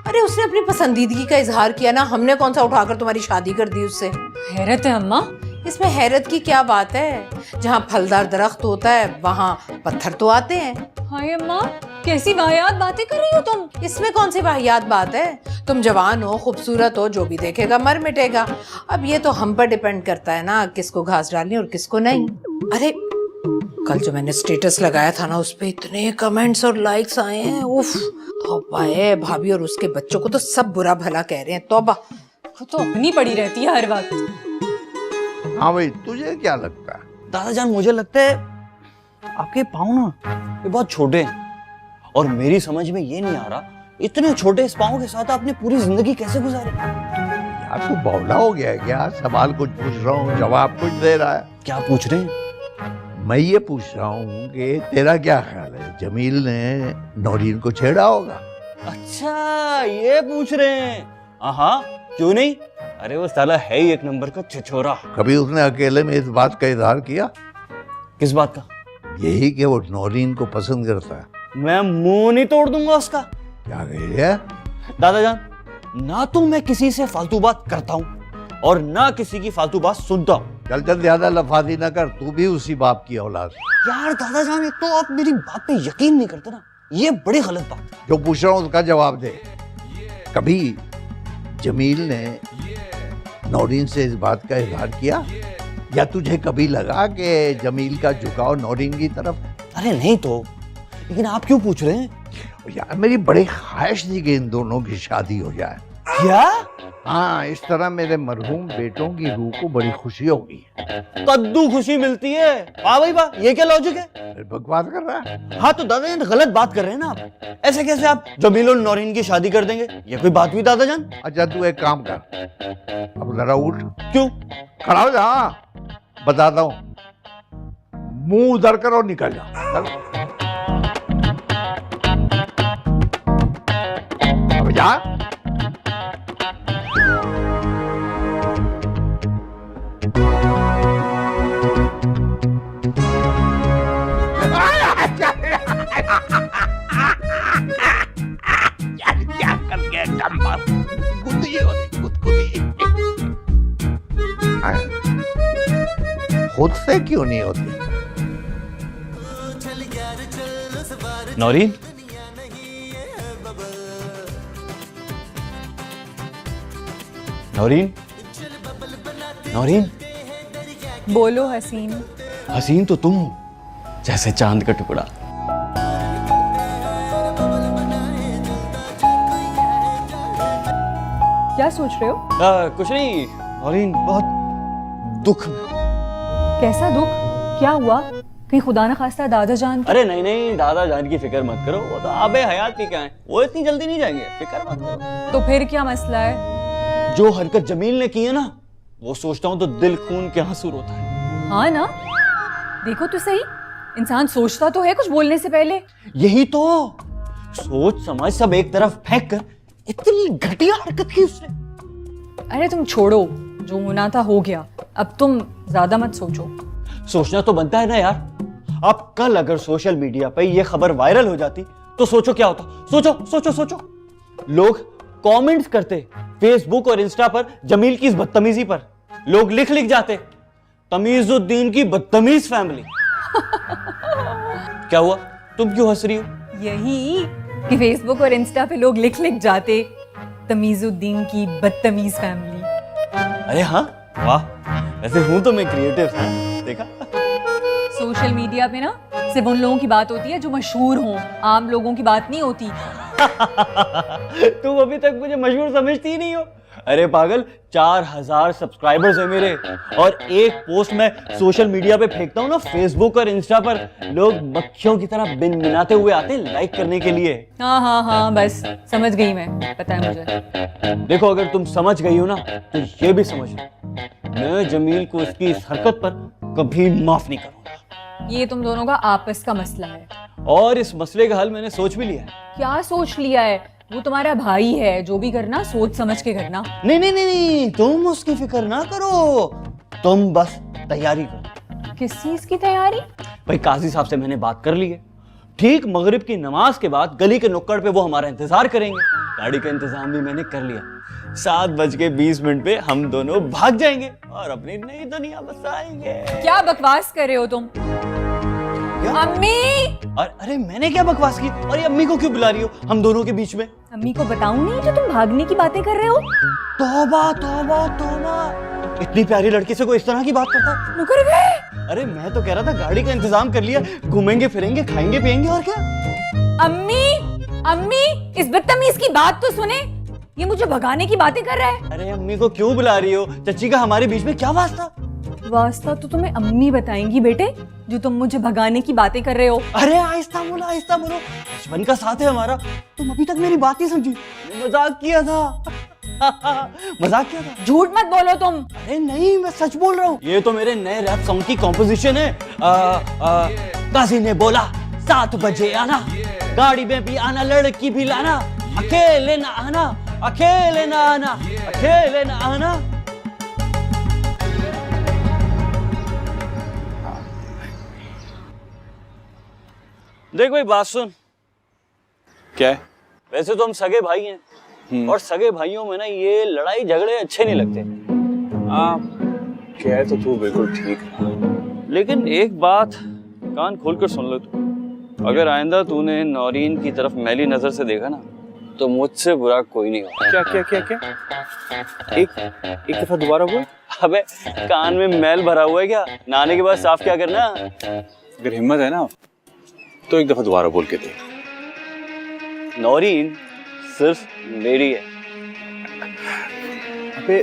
अरे उसने अपनी पसंदीदगी का इजहार किया ना, हमने कौन सा उठाकर तुम्हारी शादी कर दी उससे। हैरत है अम्मा। इसमें हैरत की क्या बात है? जहाँ फलदार दरख्त होता है वहाँ पत्थर तो आते हैं। हाय अम्मा, कैसी वाहियात बातें कर रही हो तुम। इसमें कौन सी वाहियात बात है? तुम जवान हो, खूबसूरत हो, जो भी देखेगा मर मिटेगा। अब ये तो हम पर डिपेंड करता है ना, किसको घास डालनी और किसको नहीं। अरे कल जो मैंने स्टेटस लगाया था ना, उस पे इतने कमेंट्स और लाइक्स आए हैं। उफ, तौबा है। भाभी और उसके बच्चों को तो सब बुरा भला कह रहे हैं। तौबा। वो तो अपनी पड़ी रहती है हर वक्त। हाँ भाई, तुझे क्या लगता है? दादा जान, मुझे लगता है आपके पाँव ना ये बहुत छोटे हैं, और मेरी समझ में ये नहीं आ रहा इतने छोटे इस पाँव के साथ आपने पूरी जिंदगी कैसे गुजारी। यार तू बावला हो गया है क्या? सवाल कुछ पूछ रहा हूँ, जवाब कुछ दे रहा है। क्या पूछ रहे हैं? मैं ये पूछ रहा हूँ कि तेरा क्या ख्याल है, जमील ने नौरीन को छेड़ा होगा? अच्छा, ये पूछ रहे हैं? हाँ, क्यों नहीं। अरे वो साला है ही एक नंबर का छिछोरा। कभी उसने अकेले में इस बात का इजहार किया? किस बात का? यही कि वो नौरीन को पसंद करता है। मैं मुंह नहीं तोड़ दूंगा उसका। क्या कह रहा? दादा जान, ना तो मैं किसी से फालतू बात करता हूँ और ना किसी की फालतू बात सुनता हूँ। चल चल, ज्यादा लफाजी ना कर, तू भी उसी बाप की औलाद। यार दादा जान, एक तो आप मेरी बात पे यकीन नहीं करते ना, ये बड़ी गलत बात है। जो पूछ रहा हूँ उसका जवाब दे। कभी जमील ने नौरीन से इस बात का इजहार किया, या तुझे कभी लगा कि जमील का झुकाव नौरीन की तरफ? अरे नहीं तो, लेकिन आप क्यों पूछ रहे हैं? यार मेरी बड़ी ख्वाहिश थी कि इन दोनों की शादी हो जाए। क्या? हाँ, इस तरह मेरे मरहूम बेटों की रूह को बड़ी खुशी होगी। कद्दू खुशी मिलती है। वाह भाई वाह, ये क्या लॉजिक है? फिर बकवास कर रहा है। हाँ तो दादा जान, गलत बात कर रहे हैं ना आप। ऐसे कैसे आप जमील और नौरीन की शादी कर देंगे? ये कोई बात हुई दादा जान? अच्छा तू एक काम कर, अब जरा उठ, क्यों? खड़ा हो जा, बताता हूँ। मुंह उधर कर और निकल जा। चल। अब जा। क्या कर गया कम्बल? गुदगुदी हो रही, गुदगुदी। खुद से क्यों नहीं होती? नौरीन, नौरीन, नौरीन, बोलो हसीन। हसीन तो तुम हो, जैसे चांद का टुकड़ा। क्या सोच रहे हो? कुछ नहीं नौरीन, बहुत दुख। कैसा दुख? क्या हुआ? कहीं खुदा न खास्ता दादा जान? अरे नहीं नहीं, दादा जान की फिक्र मत करो, वो तो आबे हयात की क्या है, वो इतनी जल्दी नहीं जाएंगे, फिक्र मत करो। तो फिर क्या मसला है? जो हरकत जमील ने की है ना, वो सोचता हूँ तो दिल खून के आंसू रोता है। हाँ ना, देखो तो सही, इंसान सोचता तो है कुछ बोलने से पहले। यही तो, सोच समझ सब एक तरफ फेंक कर इतनी घटिया हरकत की उसने। अरे तुम छोड़ो, जो होना था हो गया, अब तुम ज्यादा मत सोचो। सोचना तो बनता है ना यार। अब कल अगर सोशल मीडिया पे ये खबर वायरल हो जाती तो सोचो क्या होता। सोचो सोचो सोचो, लोग कमेंट्स करते फेसबुक और इंस्टा पर जमील की इस बदतमीजी पर। लोग लिख जाते तमीजुद्दीन की बदतमीज फैमिली। क्या हुआ, तुम क्यों हंस रही हो? यही कि फेसबुक और इंस्टा पे लोग लिख जाते तमीजुद्दीन की बदतमीज फैमिली। अरे हाँ, वाह, वैसे हूं तो मैं क्रिएटिव था, देखा। सोशल मीडिया पे ना सिर्फ उन लोगों की बात होती है जो मशहूर हों, आम लोगों की बात नहीं होती। तुम अभी तक मुझे मशहूर समझती ही नहीं हो। अरे पागल, 4000 सब्सक्राइबर्स है मेरे, और एक पोस्ट मैं सोशल मीडिया पे फेंकता हूँ ना, फेसबुक और इंस्टा पर लोग मक्खियों की तरह बिन मिनाते हुए आते हैं लाइक करने के लिए। हाँ हाँ हाँ, बस समझ गई मैं, पता है मुझे। देखो, अगर तुम समझ गई हो ना तो ये भी समझ लो, मैं जमील को इसकी इस हरकत पर कभी माफ नहीं करूंगा। ये तुम दोनों का आपस का मसला है। और इस मसले का हल मैंने सोच भी लिया है। क्या सोच लिया है? वो तुम्हारा भाई है, जो भी करना सोच समझ के करना। नहीं नहीं नहीं नहीं, तुम उसकी फिक्र ना करो, तुम बस तैयारी करो। किस चीज की तैयारी? भाई काजी साहब से मैंने बात कर ली है, ठीक मगरिब की नमाज के बाद गली के नुक्कड़ पे वो हमारा इंतजार करेंगे। गाड़ी का इंतजाम भी मैंने कर लिया, 7:20 पे हम दोनों भाग जाएंगे और अपनी नई दुनिया बसाएंगे। क्या बकवास कर रहे हो तुम? अम्मी! और अरे मैंने क्या बकवास की, और ये अम्मी को क्यों बुला रही हो हम दोनों के बीच में? अम्मी को बताऊं नहीं जो तुम भागने की बातें कर रहे हो? तौबा तौबा तौबा, इतनी प्यारी लड़की से कोई इस तरह की बात करता है? मुकर गए। अरे मैं तो कह रहा था गाड़ी का इंतजाम कर लिया, घूमेंगे फिरेंगे, खाएंगे पिएंगे, और क्या। अम्मी! अम्मी! इस बदतमीज की बात तो सुने, ये मुझे भगाने की बातें कर रहा है। अरे अम्मी को क्यों बुला रही हो? चच्ची का हमारे बीच में क्या वास्ता? वास्ता तो तुम्हें अम्मी बताएंगी बेटे, जो तुम मुझे भगाने की बातें कर रहे हो। अरे आहिस्ता बोलो, आहिस्ता बोलो, बचपन का साथ है हमारा। तुम अभी तक मेरी बात नहीं समझी, मजाक किया था। मजाक किया था। झूठ मत बोलो तुम। अरे नहीं, मैं सच बोल रहा हूँ। ये तो मेरे नए रैप सॉन्ग की कॉम्पोजिशन है। काजी ने बोला 7 बजे आना, गाड़ी में भी आना, लड़की भी लाना, अकेले ना आना, अकेले ना आना, अकेले ना आना। देख भाई, बात सुन। क्या है? वैसे तो हम सगे भाई हैं, और सगे भाइयों में ना ये लड़ाई झगड़े अच्छे नहीं लगते। हाँ, कह तो तू बिल्कुल ठीक है, लेकिन एक बात कान खोल कर सुन लो तू, अगर आइंदा तूने नौरीन की तरफ मैली नजर से देखा ना तो मुझसे बुरा कोई नहीं होगा। क्या क्या क्या क्या? एक दफा दोबारा बोल। अबे कान में मैल भरा हुआ है क्या? नहाने के बाद साफ क्या करना? अगर हिम्मत है ना तो एक दफा दोबारा बोल के दे। नौरीन सिर्फ मेरी है। अबे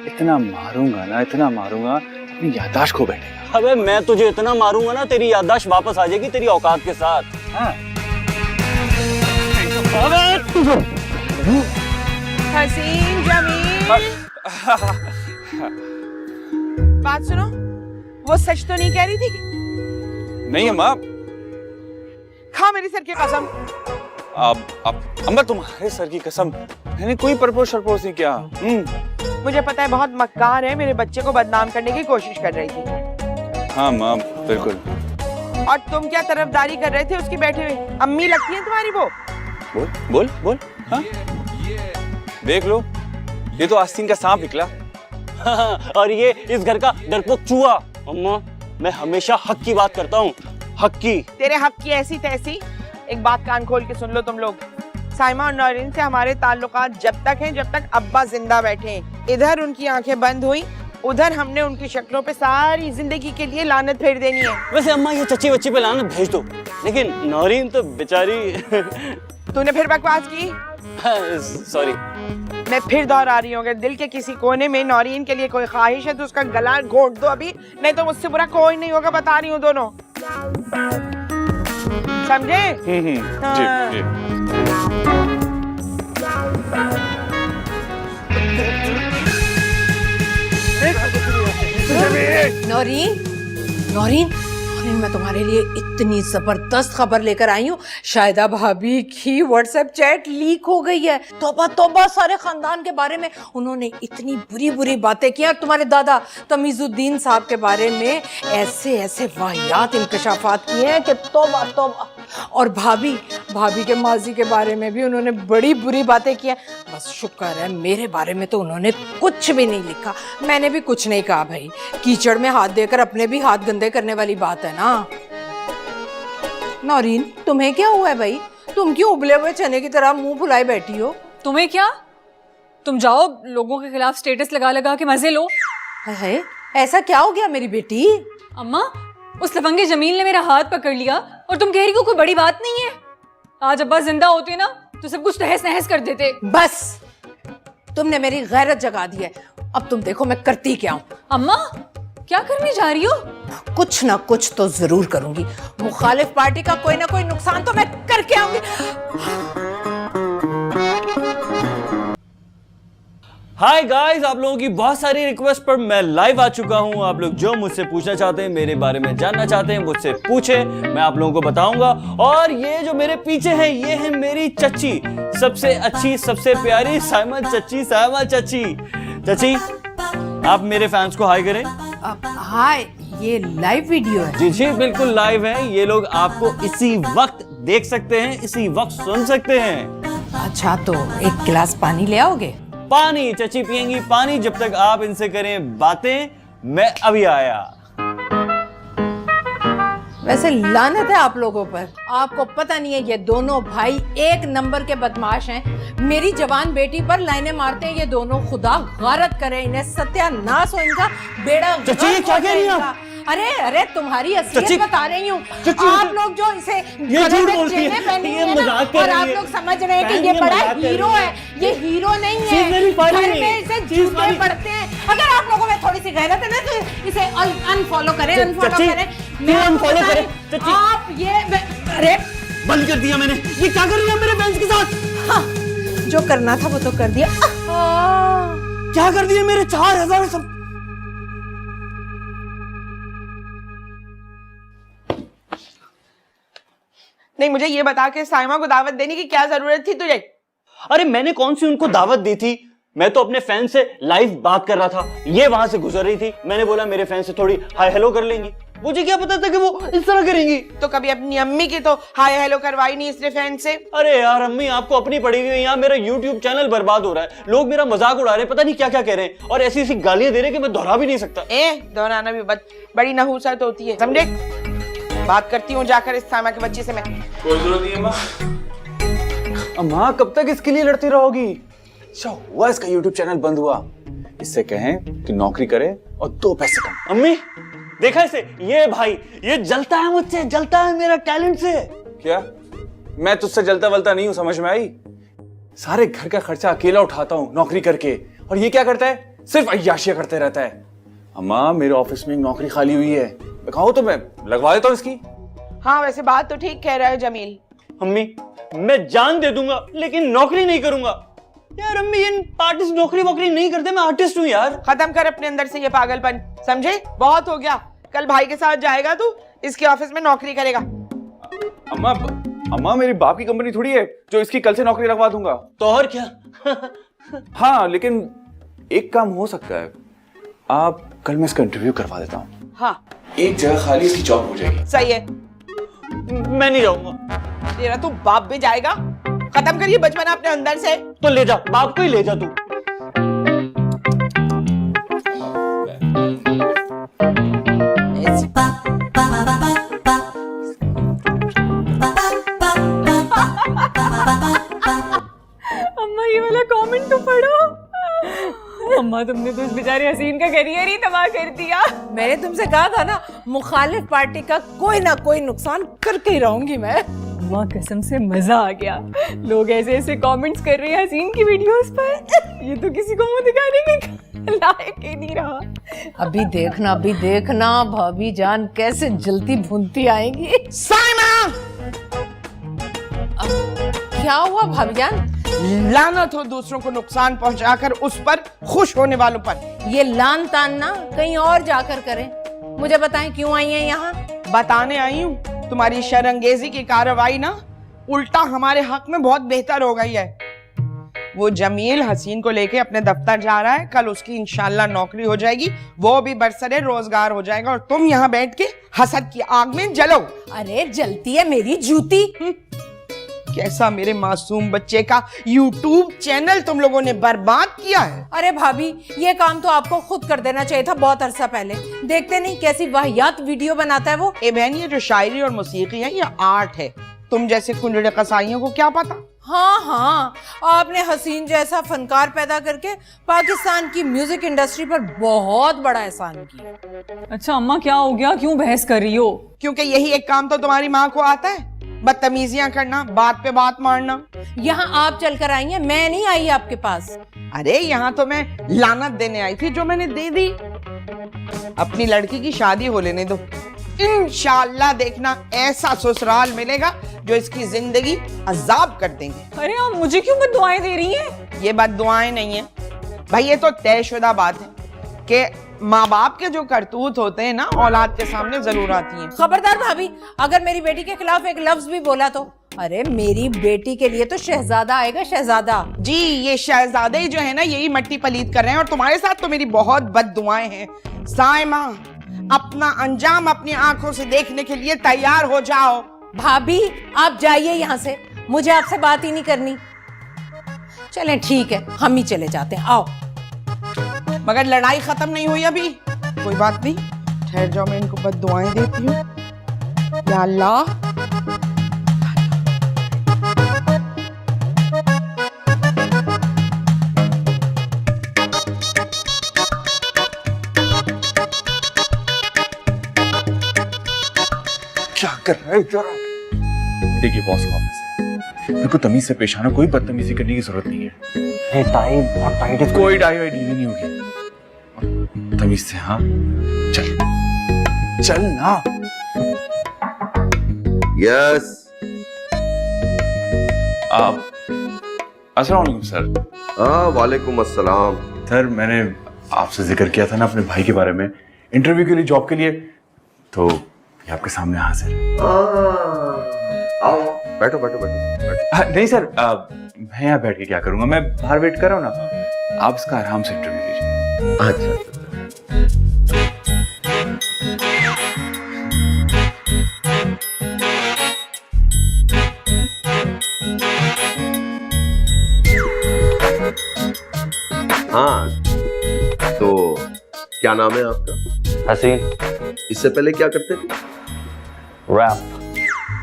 इतना मारूंगा ना, इतना मारूंगा, अपनी याददाश्त खो बैठेगा। अबे मैं तुझे इतना मारूंगा ना, तेरी याददाश्त वापस आ जाएगी तेरी औकात के साथ। हाँ। हसीन जमील, बात सुनो, वो सच तो नहीं कह रही थी? नहीं अम्मा, खा मेरी सर की कसम। अब अम्मा तुम्हारे सर की कसम, मैंने कोई प्रपोज शरपोज नहीं किया। मुझे पता है बहुत मक्कार है, मेरे बच्चे को बदनाम करने की कोशिश कर रही थी। हाँ अम्मा, बिल्कुल। और तुम क्या तरफदारी कर रहे थे उसकी बैठे हुए? अम्मी लगती है तुम्हारी वो? बोल बोल बोल। हाँ, देख लो, ये तो आस्तीन का सांप निकला। और ये इस घर का डरपोक चूहा। अम्मा, मैं हमेशा हक की बात करता हूँ, हक की। तेरे हक की ऐसी तैसी। एक बात कान खोल के सुन लो तुम लोग, साइमा और नौरीन से हमारे ताल्लुकात जब तक हैं जब तक अब्बा जिंदा बैठे हैं। इधर उनकी आंखें बंद हुई, उधर हमने उनकी शक्लों पे सारी जिंदगी के लिए लानत फेर देनी है। वैसे अम्मा ये चच्ची बच्ची पे लानत भेज दो, लेकिन नौरीन तो बेचारी। तूने फिर बकवास की? सॉरी। मैं फिर दोहरा रही हूँ, अगर दिल के किसी कोने में नौरीन के लिए कोई ख्वाहिश है तो उसका गला घोट दो अभी, नहीं तो मुझसे बुरा कोई नहीं होगा, बता रही हूँ दोनों। समझे? हाँ। जी। नौरीन नौरीन नौरीन, मैं तुम्हारे लिए इतनी जबरदस्त खबर लेकर आई हूँ। शायदा भाभी की व्हाट्सएप चैट लीक हो गई है। तौबा तौबा, सारे खानदान के बारे में उन्होंने इतनी बुरी बुरी बातें की। और तुम्हारे दादा तमीजुद्दीन साहब के बारे में ऐसे ऐसे वाहियात इंकशाफात किए हैं कि तौबा तौबा। और भाभी के माजी के बारे में भी उन्होंने बड़ी बुरी बातें की हैं। बस शुक्र है मेरे बारे में तो उन्होंने कुछ भी नहीं लिखा। मैंने भी कुछ नहीं कहा भाई। कीचड़ में हाथ देकर अपने भी हाथ गंदे करने वाली बात है ना। नौरीन, तुम्हें क्या हुआ है भाई? तुम क्यों उबले हुए चने की तरह मुंह फुलाए बैठी हो? तुम्हें क्या? तुम जाओ लोगों के खिलाफ स्टेटस लगा लगा के मजे लो। है ऐसा क्या हो गया मेरी बेटी? अम्मा, उस लफंगे जमील ने मेरा हाथ पकड़ लिया और तुम कह रही हो कोई बड़ी बात नहीं है। आज अब्बा जिंदा होते ना तो सब कुछ तहस नहस कर देते। बस तुमने मेरी गैरत जगा दी है। अब तुम देखो मैं करती क्या हूँ। अम्मा, क्या करने जा रही हो? कुछ ना कुछ तो जरूर करूंगी। मुखालिफ पार्टी का कोई ना कोई नुकसान तो मैं करके आऊंगी। हाय गाइस, आप लोगों की बहुत सारी रिक्वेस्ट पर मैं लाइव आ चुका हूं। आप लोग जो मुझसे पूछना चाहते हैं, मेरे बारे में जानना चाहते हैं, मुझसे पूछे, मैं आप लोगों को बताऊंगा। और ये जो मेरे पीछे है, ये है मेरी चच्ची, सबसे अच्छी, सबसे प्यारी साइमन चच्ची। साइमन चच्ची, चच्ची आप मेरे फैंस को हाय करें। हाय, ये लाइव वीडियो है? जी जी बिल्कुल लाइव है। ये लोग आपको इसी वक्त देख सकते हैं, इसी वक्त सुन सकते हैं। अच्छा, तो एक गिलास पानी ले आओगे? पानी? चची पियेंगी पानी? जब तक आप इनसे करें बातें, मैं अभी आया। वैसे लानत है आप लोगों पर। आपको पता नहीं है ये दोनों भाई एक नंबर के बदमाश हैं। मेरी जवान बेटी पर लाइनें मारते हैं ये दोनों। खुदा गारत करे इन्हें, सत्यानाश हो इनका, बेड़ा चची, ये क्या कह रही हैं आप? अरे अरे, तुम्हारी असलियत बता रही हूँ। आप लोग जो इसे ये झूठ बोलती है, ये मजाक कर और रही आप है। लोग समझ रहे हैं कि ये बड़ा हीरो है। ये हीरो नहीं है, घर में इसे झूठे पड़ते हैं। अगर आप लोगों में थोड़ी सी गैरत है ना तो इसे अनफॉलो करें, अनफॉलो करें। मैं अनफॉलो करें चची। आप ये अरे बंद कर दिया मैंने। ये क्या कर रही है मेरे फैंस के साथ? हाँ, जो करना था वो तो कर दिया। क्या कर दिया मेरे 4000 सब? नहीं, मुझे ये बता के साइमा को दावत देने की क्या जरूरत थी तुझे? अरे मैंने कौन सी उनको दावत दी थी? मैं तो अपने फैन से लाइव बात कर रहा था। ये वहां से गुजर रही थी, मैंने बोला मेरे फैन से थोड़ी हाय हेलो कर लेंगी। मुझे क्या पता था कि वो इस तरह करेंगी। तो कभी अपनी अम्मी की तो हाय हेलो करवाई नहीं इसने फैन से? अरे यार अम्मी, आपको अपनी पड़ी हुई है। यहाँ मेरा YouTube चैनल बर्बाद हो रहा है, लोग मेरा मजाक उड़ा रहे हैं, पता नहीं क्या क्या कह रहे हैं, और ऐसी ऐसी गालियां दे रहे हैं कि मैं दोहरा भी नहीं सकता। दोहराना भी बड़ी नहुसत होती है, समझे? बात करती हूँ जाकर इस सामा के बच्चे से मैं। कोई जरूरत नहीं है माँ। माँ कब तक इसके लिए लड़ती रहोगी? अच्छा हुआ इसका YouTube चैनल बंद हुआ। इससे कहें कि नौकरी करे और 2 पैसे कम। अम्मी देखा इसे, ये भाई ये जलता है मुझसे, जलता है मेरा टैलेंट से। क्या मैं तुझसे जलता वलता नहीं हूं, समझ में आई? सारे घर का खर्चा अकेला उठाता हूं नौकरी करके, और ये क्या करता है? सिर्फ अय्याशियां करते रहता है। अम्मा, मेरे ऑफिस में एक नौकरी खाली हुई है, कहो तो मैं लगवा देता हूं इसकी। हाँ, वैसे बात तो ठीक कह रहा है जमील। अम्मी मैं जान दे दूंगा लेकिन नौकरी नहीं करूंगा। यार अम्मी, इन आर्टिस्ट नौकरी वोकरी नहीं करते, मैं आर्टिस्ट हूँ यार। खत्म कर अपने अंदर से ये पागलपन, समझे? बहुत हो गया। कल भाई के साथ जाएगा तू, इसके ऑफिस में नौकरी करेगा। अम्मा मेरी बाप की कंपनी थोड़ी है जो इसकी कल से नौकरी लगवा दूंगा। तो और क्या? हाँ, लेकिन एक काम हो सकता है, आप कल मैं इसका इंटरव्यू करवा देता हूँ। हाँ, एक जगह खाली इसकी जॉब हो जाएगी। सही है। मैं नहीं जाऊंगा। तेरा तो बाप भी जाएगा। खत्म करिए बचपना अपने अंदर से। तो ले जा, बाप को ही ले जा तू। अम्मा, ये वाला कमेंट तो पढ़ो। अम्मा, तुमने तो इस बेचारे हसीन का करियर ही तबाह कर दिया। मैंने तुमसे कहा था ना, मुखालिफ पार्टी का कोई ना कोई नुकसान करके ही रहूंगी मैं। अम्मा कसम से मजा आ गया। लोग ऐसे ऐसे कमेंट्स कर रहे हैं हसीन की वीडियोस पर। ये तो किसी को मुंह दिखाने के लायक ही नहीं रहा। अभी देखना भाभी जान कैसे जलती भूनती आएंगी। साइमा! क्या हुआ भाभी जान? लानत हो दूसरों को नुकसान पहुंचाकर उस पर खुश होने वालों पर। ये लान तान ना कहीं और जाकर करें। मुझे बताएं क्यों आई हैं यहाँ? बताने आई हूँ तुम्हारी शर्मंगेजी की कार्रवाई ना उल्टा हमारे हक में बहुत बेहतर हो गई है। वो जमील हसीन को लेके अपने दफ्तर जा रहा है, कल उसकी इंशाल्लाह नौकरी हो जाएगी, वो भी बरसरे रोजगार हो जाएगा और तुम यहाँ बैठ के हसद की आग में जलो। अरे जलती है मेरी जूती। कैसा मेरे मासूम बच्चे का यूट्यूब चैनल तुम लोगों ने बर्बाद किया है। अरे भाभी, ये काम तो आपको खुद कर देना चाहिए था बहुत अरसा पहले। देखते नहीं कैसी वाहियात वीडियो बनाता है वो। ए बहन, ये जो शायरी और मौसीकी है ये आर्ट है, तुम जैसे कुंजड़े कसाईयों को क्या पता। हाँ हाँ, आपने हसीन जैसा फनकार पैदा करके पाकिस्तान की म्यूजिक इंडस्ट्री पर बहुत बड़ा एहसान किया। अच्छा अम्मा क्या हो गया, क्यों बहस कर रही हो? क्योंकि यही एक काम तो तुम्हारी माँ को आता है, बदतमीजियां करना, बात पे बात मारना। यहाँ आप चलकर आई हैं, मैं नहीं आई आपके पास। अरे यहाँ तो मैं लानत देने आई थी जो मैंने दे दी। अपनी लड़की की शादी हो लेने दो, इंशाल्लाह देखना ऐसा ससुराल मिलेगा जो इसकी जिंदगी अजाब कर देंगे। अरे आप मुझे क्यों बददुआएं दे रही हैं? ये बददुआएं नहीं है भाई, ये तो तयशुदा बात है कि माँ बाप के जो करतूत होते हैं ना औलाद के सामने जरूर आती हैं। खबरदार भाभी, अगर मेरी बेटी के खिलाफ एक लफ्ज भी बोला तो। अरे मेरी बेटी के लिए तो शहजादा आएगा, शहजादा। जी, ये शहजादे जो है ना यही मट्टी पलीत कर रहे हैं और तुम्हारे साथ तो मेरी बहुत बददुआएं हैं। साइमा, अपना अंजाम अपनी आंखों से देखने के लिए तैयार हो जाओ। भाभी आप जाइए यहाँ से, मुझे आपसे बात ही नहीं करनी। चलें ठीक है, हम ही चले जाते हैं, आओ। मगर लड़ाई खत्म नहीं हुई अभी। कोई बात नहीं, ठहर जाओ, मैं इनको बद्दुआएं देती हूँ। या अल्लाह, क्या कर रहा है जरा? देखिए बॉस का ऑफिस है, मेरे को तमीज से पेश आना, कोई बदतमीजी करने की जरूरत नहीं है। कोई डाई वाई ढीली नहीं होगी, तमीज से। हाँ चल चल ना। यस। आप अस्सलाम वालेकुम सर। हाँ वालेकुम अस्सलाम। सर मैंने आपसे जिक्र किया था ना अपने भाई के बारे में, इंटरव्यू के लिए, जॉब के लिए, तो ये आपके सामने हाजिर है। आओ बैठो बैठो बैठो। नहीं सर, मैं यहाँ बैठ के क्या करूंगा, मैं बाहर वेट कर रहा हूँ ना, आप इसका आराम से इंटरव्यू लीजिए। अच्छा। हाँ तो क्या नाम है आपका? हसीन। इससे पहले क्या करते थे? रैप।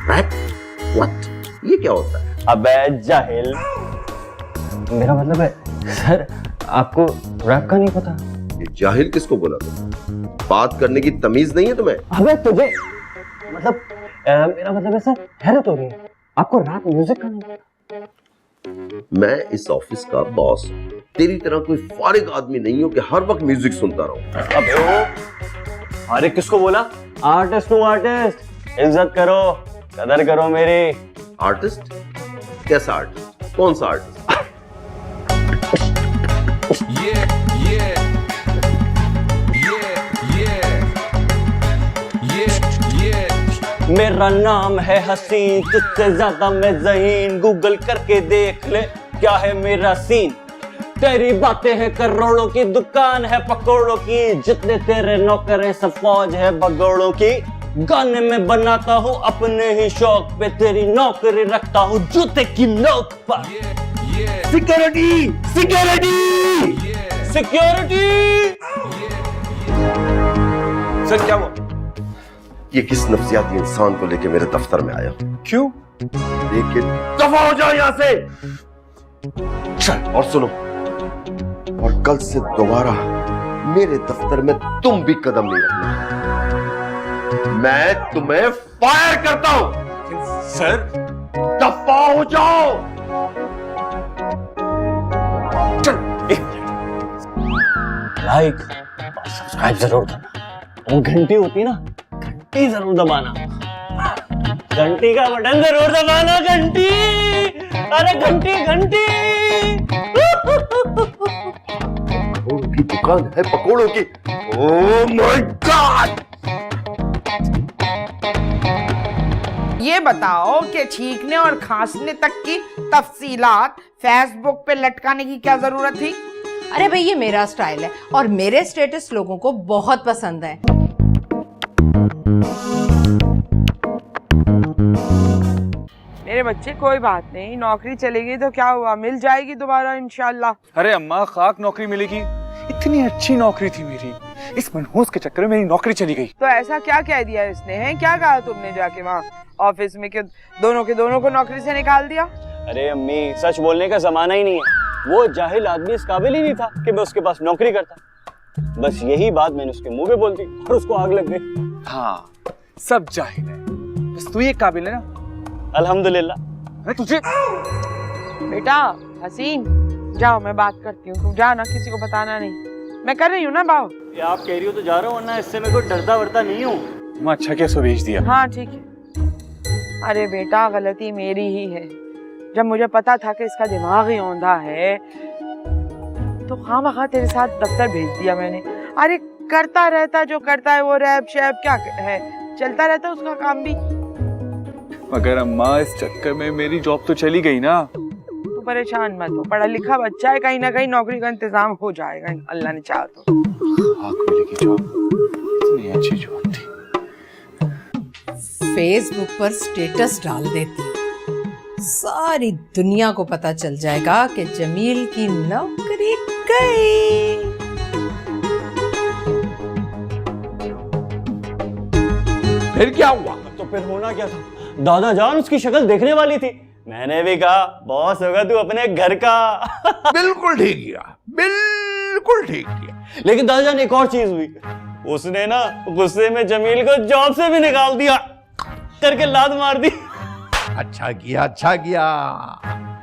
रैप? व्हाट? ये क्या होता है? अबे जाहिल, मेरा मतलब है सर, आपको रैप का नहीं पता? ये जाहिल किसको बोला तुम? बात करने की तमीज नहीं है तुम्हें? अबे तुझे मतलब मेरा मतलब है सर, हैरत हो रही है, आपको रैप म्यूजिक का नहीं पता? मैं इस ऑफिस का बॉस हूं, तेरी तरह कोई फारिग आदमी नहीं हूं कि हर वक्त म्यूजिक सुनता रहूं। अबे अरे किसको बोला? आर्टिस्ट हूँ, आर्टिस्ट। इज्जत करो, कदर करो मेरी। आर्टिस्ट? कैसा आर्टिस्ट? कौन सा आर्टिस्ट? मेरा नाम है हसीन, तुझसे ज्यादा मैं ज़हीन, गूगल करके देख ले क्या है मेरा सीन। तेरी बातें हैं करोड़ों की, दुकान है पकौड़ों की, जितने तेरे नौकर हैं सब फौज है भगोड़ों की। गाने में बनाता हूँ अपने ही शौक पे, तेरी नौकरी रखता हूँ जूते की नोक पर। Security security security. सर क्या हुआ? ये किस नफ्सियाती इंसान को लेके मेरे दफ्तर में आया? क्यों? लेकिन दफा हो जाओ यहां से। चल और सुनो, और कल से दोबारा मेरे दफ्तर में तुम भी कदम नहीं रखना, मैं तुम्हें फायर करता हूं। सर दफा हो जाओ। चल। लाइक और सब्सक्राइब जरूर करना, वो घंटी होती है ना, घंटी जरूर दबाना, घंटी का बटन जरूर दबाना, घंटी। अरे घंटी घंटी। पकौड़ों की दुकान है, पकौड़ों की। Oh my God. ये बताओ कि छींकने और खांसने तक की तफसीलात फेसबुक पे लटकाने की क्या जरूरत थी? अरे भाई ये मेरा स्टाइल है और मेरे स्टेटस लोगों को बहुत पसंद है। मेरे बच्चे कोई बात नहीं, नौकरी चलेगी तो क्या हुआ, मिल जाएगी दोबारा इंशाल्लाह। अरे अम्मा, खाक नौकरी मिलेगी? इतनी अच्छी नौकरी थी मेरी, इस मनहूस के चक्कर में मेरी नौकरी चली गई। तो ऐसा क्या कह दिया इसने, है क्या कहा तुमने जाके वहाँ ऑफिस में कि दोनों के दोनों को नौकरी से निकाल दिया? अरे अम्मी, सच बोलने का जमाना ही नहीं है। वो जाहिल आदमी इस काबिल ही नहीं था कि मैं उसके पास नौकरी करता। बस यही बात मैंने उसके मुंह पे बोल दी और उसको आग लग गई। हाँ, सब जाहिल है, बस तू ही एक काबिल है ना। अल्हम्दुलिल्लाह। मैं तुझे बेटा हसीन, जाओ मैं बात करती हूँ, तुम जाना, किसी को बताना नहीं। मैं कर रही हूँ ना बाव। ये आप कह रही हो तो जा रहा हूँ, वरना इससे मैं कोई डरता वरता नहीं हूँ। मैं अच्छा क्या सो भेज दिया। हाँ ठीक है। अरे बेटा गलती मेरी ही है, जब मुझे पता था कि इसका दिमाग ही औंधा है तो खामखा तेरे साथ दफ्तर भेज दिया मैंने। अरे करता रहता जो करता है वो, रैप शैप क्या है, चलता रहता उसका काम भी। मगर अम्मा, इस चक्कर में मेरी जॉब तो चली गई ना। तू परेशान मत हो, पढ़ा लिखा बच्चा है, कहीं ना कहीं नौकरी का इंतजाम हो जाएगा अल्लाह ने चाहा तो। खाक मिलेगी जॉब, इतनी अच्छी जॉब थी। फेसबुक पर स्टेटस डाल देती हूँ, सारी दुनिया को पता चल जाएगा कि जमील की नौकरी गई। फिर क्या हुआ? तो फिर होना क्या था, दादा जान उसकी शक्ल देखने वाली थी। मैंने भी कहा बॉस होगा तू अपने घर का। बिल्कुल ठीक किया, बिल्कुल ठीक किया। लेकिन दादा जान एक और चीज हुई, उसने ना गुस्से में जमील को जॉब से भी निकाल दिया, करके लात मार दी। अच्छा किया, अच्छा किया।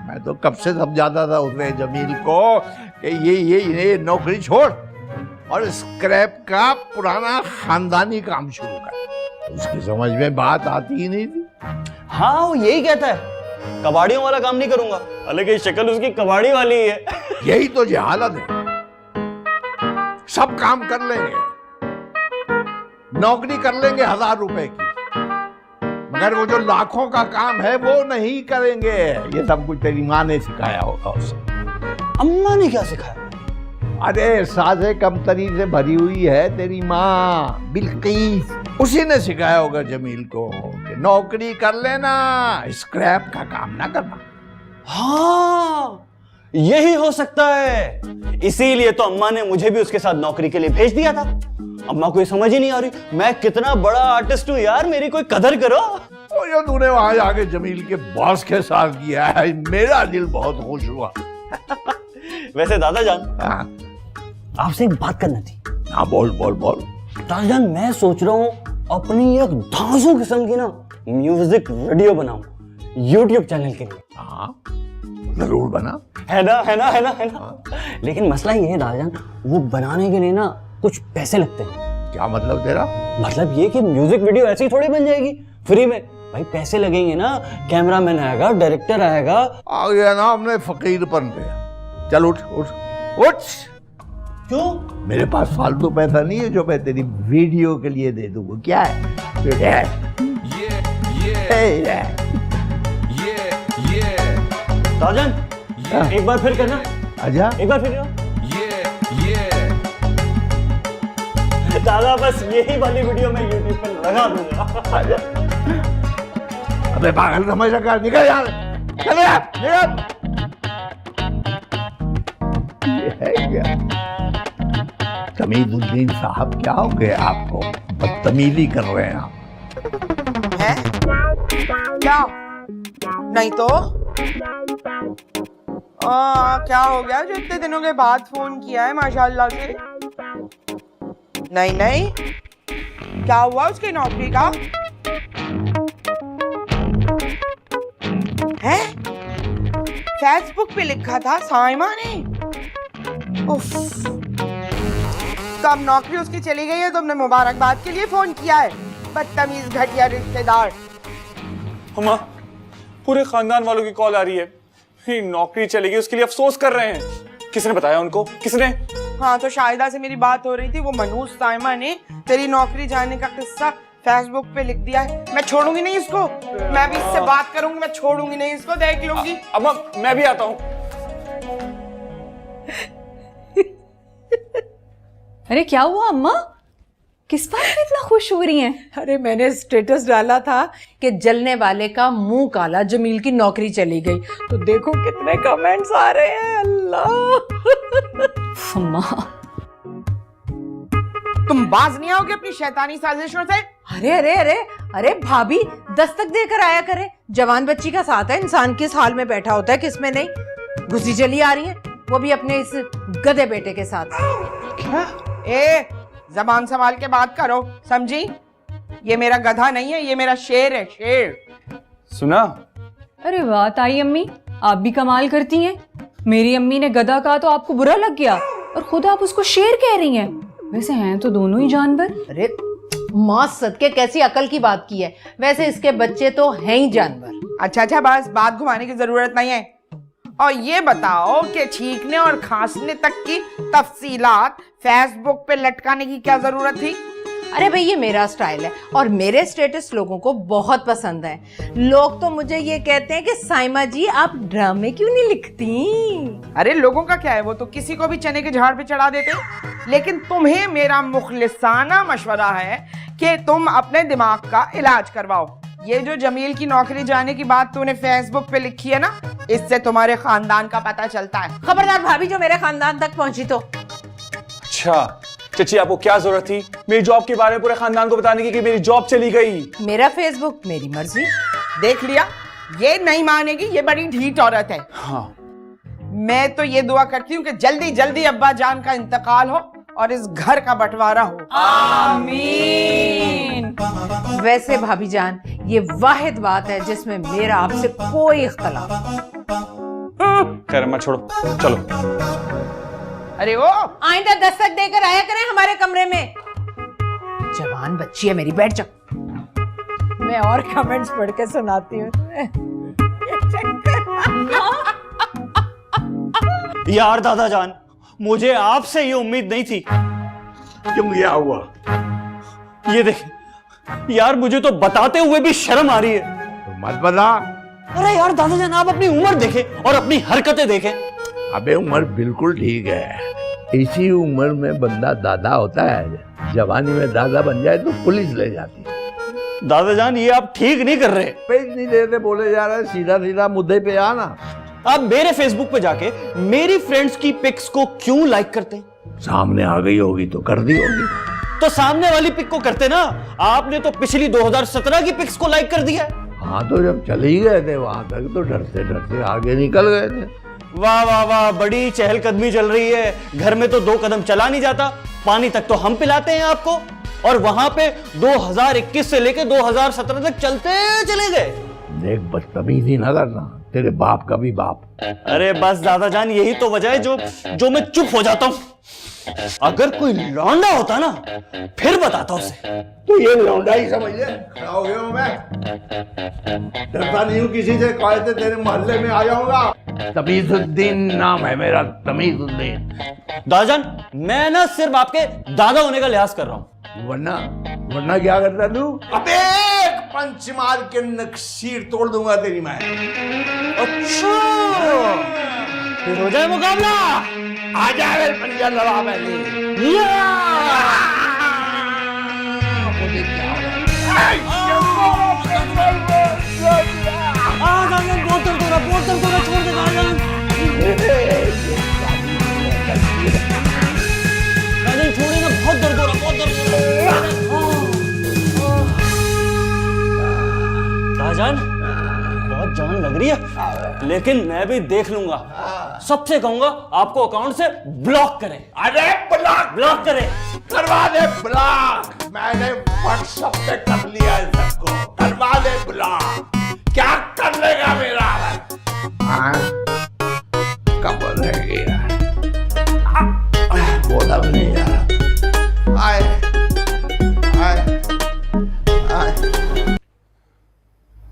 मैं तो कब से समझाता था उसने जमील को कि ये नौकरी छोड़ और स्क्रैप का पुराना खानदानी काम शुरू कर। उसकी समझ में बात आती ही नहीं थी। हाँ वो यही कहता है, कबाड़ियों वाला काम नहीं करूंगा, हालांकि शक्ल उसकी कबाड़ी वाली ही है। यही तो जहालत है, सब काम कर लेंगे, नौकरी कर लेंगे 1000 रुपए की, मगर वो जो लाखों का काम है वो नहीं करेंगे। ये सब कुछ तेरी माँ ने सिखाया होगा उसे। अम्मा ने क्या सिखाया? अरे साजे कमतरी से भरी हुई है तेरी माँ बिल्किस, उसी ने सिखाया होगा जमील को कि नौकरी कर लेना, स्क्रैप का काम ना करना। हाँ यही हो सकता है, इसीलिए तो अम्मा ने मुझे भी उसके साथ नौकरी के लिए भेज दिया था। अम्मा को ये समझ ही नहीं आ रही, मैं कितना बड़ा आर्टिस्ट हूँ यार, मेरी कोई कदर करो। और जो तूने वहां जाके जमील के बॉस के साथ किया है, मेरा दिल बहुत खुश हुआ। वैसे दादा जान, हाँ आपसे एक बात करना थी। हाँ बोल बोल बोल। दादा जान मैं सोच रहा हूँ अपनी एक धांसू किस्म की ना म्यूजिक वीडियो बनाऊं YouTube चैनल के लिए। हाँ जरूर बना। है ना। लेकिन मसला ये है दादा जान, वो बनाने के लिए ना कुछ पैसे लगते हैं। क्या मतलब तेरा? मतलब ये कि म्यूजिक वीडियो ऐसे ही थोड़ी बन जाएगी फ्री में, भाई पैसे लगेंगे ना, कैमरामैन आएगा, डायरेक्टर आएगा। आ गया ना हमने फकीरपन पे। चल उठ उठ उठ। क्यों? मेरे पास फालतू पैसा नहीं है जो मैं तेरी वीडियो के लिए दे दूंगा। क्या है? दादा जान एक बार फिर करना, आजा। एक बार फिर दादा, बस यही वाली वीडियो मैं YouTube पर लगा दूंगा। अबे पागल समझ रखा, निकल यार, चल यार, निकल। ये है क्या? तमीजुद्दीन साहब क्या हो गए आपको? बदतमीजी कर रहे हैं आप। है क्या? नहीं तो क्या हो गया जो इतने दिनों के बाद फोन किया है माशाल्लाह से? नहीं, क्या हुआ उसकी नौकरी का? है फेसबुक पे लिखा था साइमा ने। उफ, तो अब नौकरी उसकी चली गई है, तुमने मुबारकबाद के लिए फोन किया है? बदतमीज घटिया रिश्तेदार। अम्मा, पूरे खानदान वालों की कॉल आ रही है मेरी नौकरी चलेगी उसके लिए अफसोस कर रहे हैं। किसने बताया उनको? किसने? हाँ तो शाहिदा से मेरी बात हो रही थी, वो मनूज साइमा ने तेरी नौकरी जाने का किस्सा फेसबुक पे लिख दिया है। मैं छोड़ूंगी नहीं इसको, मैं भी इससे बात करूंगी, मैं छोड़ूंगी नहीं इसको, देख लूंगी। अम्मा मैं भी आता हूँ। अरे क्या हुआ अम्मा, किस बात पे इतना खुश हो रही हैं? अरे मैंने स्टेटस डाला था कि जलने वाले का मुंह काला, जमील की नौकरी चली गई, तो देखो कितने कमेंट्स आ रहे हैं। अल्लाह अम्मा तुम बाज नहीं आओगे अपनी शैतानी साजिशों से? अरे अरे अरे अरे भाभी दस्तक देकर आया करे, जवान बच्ची का साथ है, इंसान किस हाल में बैठा होता है किस में नहीं। घुसी चली आ रही है, वो भी अपने इस गधे बेटे के साथ। क्या? ए जबान संभाल के बात करो, समझी? ये मेरा गधा नहीं है, ये मेरा शेर है, शेर। सुना? अरे वाह ताई अम्मी, आप भी कमाल करती हैं। मेरी अम्मी ने गधा कहा तो आपको बुरा लग गया, और खुद आप उसको शेर कह रही हैं। वैसे हैं तो दोनों ही जानवर। अरे माँ सदके कैसी अकल की बात की है, वैसे इसके बच्चे तो हैं ही जानवर। अच्छा बस बात घुमाने की जरूरत नहीं है। और ये बताओ कि छींकने और खांसने तक की तफसीलात फेसबुक पे लटकाने की क्या जरूरत थी? अरे भाई ये मेरा स्टाइल है और मेरे स्टेटस लोगों को बहुत पसंद है। लोग तो मुझे ये कहते हैं कि साइमा जी आप ड्रामे क्यों नहीं लिखती। अरे लोगों का क्या है, वो तो किसी को भी चने के झाड़ पे चढ़ा देते। लेकिन तुम्हें मेरा मुखलिसाना मशवरा है कि तुम अपने दिमाग का इलाज करवाओ। ये जो जमील की नौकरी जाने की बात तूने फेसबुक पे लिखी है ना, इससे तुम्हारे खानदान का पता चलता है। खबरदार भाभी जो मेरे खानदान तक पहुंची तो। अच्छा चची, आपको क्या जरूरत थी मेरी जॉब के बारे में पूरे खानदान को बताने की कि मेरी जॉब चली गई? मेरा फेसबुक मेरी मर्जी। देख लिया, ये नहीं मानेगी, ये बड़ी ढीठ औरत है। हाँ मैं तो ये दुआ करती हूँ कि जल्दी जल्दी अब्बा जान का इंतकाल हो और इस घर का बंटवारा हो। आमीन। वैसे भाभी जान ये वाहिद बात है जिसमें मेरा आपसे कोई इख्तलाफ। खैर मत छोड़ो, चलो। अरे ओ आइंदा दस्तक देकर आया करें हमारे कमरे में। जवान बच्ची है मेरी, बैठ जाओ। मैं और कमेंट्स पढ़ के सुनाती हूँ। यार दादा जान, मुझे आपसे ये उम्मीद नहीं थी। क्यों, क्या हुआ? ये देख यार, मुझे तो बताते हुए भी शर्म आ रही है। तो मत बता। अरे यार दादा जान, आप अपनी उम्र देखें और अपनी हरकतें देखें। अबे उम्र बिल्कुल ठीक है, इसी उम्र में बंदा दादा होता है। जवानी में दादा बन जाए तो पुलिस ले जाती है। दादा जान ये आप ठीक नहीं कर रहे। पेज नहीं देते बोले जा रहे, सीधा सीधा मुद्दे पे आना। आप मेरे फेसबुक पे जाके मेरी फ्रेंड्स की पिक्स को क्यों लाइक करते हैं? सामने आ गई होगी तो कर दी होगी। तो सामने वाली पिक को करते ना। आपने तो पिछली 2017 की पिक्स को लाइक कर दिया। हाँ तो जब चले ही गए थे वहां तक तो डरते डरते आगे निकल गए थे। वाह वाह वाह, बड़ी चहलकदमी चल रही है। घर में तो 2 कदम चला नहीं जाता, पानी तक तो हम पिलाते हैं आपको, और वहां पे 2021 से लेके 2017 तक चलते चले गए। देख बदतमीजी ना करना, तेरे बाप का भी बाप। अरे बस दादा जान, यही तो वजह है जो मैं चुप हो जाता हूं। अगर कोई लौंडा होता ना फिर बताता उसे। तो ये लौंडा ही समझ ले। खड़ा हो गया हूं मैं, डरता नहीं हूं किसी से। कहे थे तेरे मोहल्ले में आ जाऊंगा। तमीजुद्दीन नाम है मेरा, तमीजुद्दीन। दादा जान, मैं ना सिर्फ आपके दादा होने का लिहाज कर रहा हूं। वरना क्या करता तू? अबे एक पंच मार के नक्सीर तोड़ दूंगा तेरी मैं। अच्छा, फिर हो जाए मुकाबला। आ जाए पंजा लड़ा पहले। छोड़े ना, बहुत दर्द हो रहा, बहुत दर्द हो रहा। दादाजान बहुत जान लग रही है, लेकिन मैं भी देख लूंगा। सबसे कहूंगा आपको अकाउंट से ब्लॉक करें। अरे ब्लॉक करें, करवा दे ब्लॉक। मैंने व्हाट्सएप पे कर लिया है सबको, करवा दे ब्लॉक। क्या कर लेगा मेरा? कब रहेगी बोला भी नहीं यार। आए आए आए।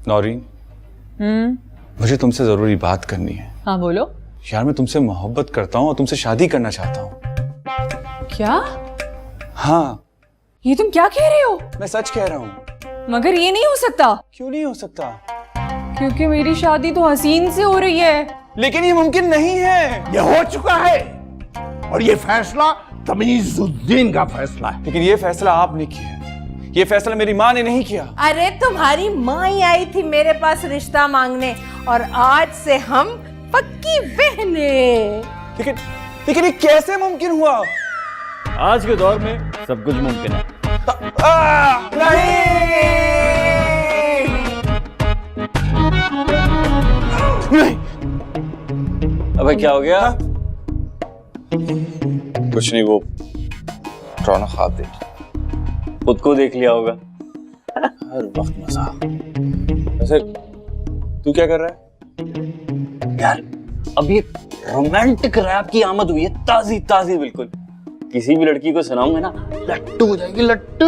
नौरीन, मुझे तुमसे जरूरी बात करनी है। हाँ बोलो। यार मैं तुमसे मोहब्बत करता हूँ और तुमसे शादी करना चाहता हूँ। क्या? हाँ, ये तुम क्या कह रहे हो? मैं सच कह रहा हूँ। मगर ये नहीं हो सकता। क्यों नहीं हो सकता? क्योंकि मेरी शादी तो हसीन से हो रही है। लेकिन ये मुमकिन नहीं है। ये हो चुका है और ये फैसला तमीजुद्दीन का फैसला है। लेकिन ये फैसला आपने किया, ये फैसला मेरी माँ ने नहीं किया। अरे तुम्हारी माँ ही आई थी मेरे पास रिश्ता मांगने और आज से हम पक्की बहनें। लेकिन लेकिन ये कैसे मुमकिन हुआ? आज के दौर में सब कुछ मुमकिन है। नहीं। अबे क्या हो गया? कुछ नहीं, वो रौनक ख्वाब देख, खुद को देख लिया होगा। हर वक्त मजाक। वैसे तू क्या कर रहा है? यार अब ये रोमांटिक रैप की आमद हुई है, ताजी ताजी बिल्कुल। किसी भी लड़की को सुनाऊंगा ना, लट्टू हो जाएगी, लट्टू।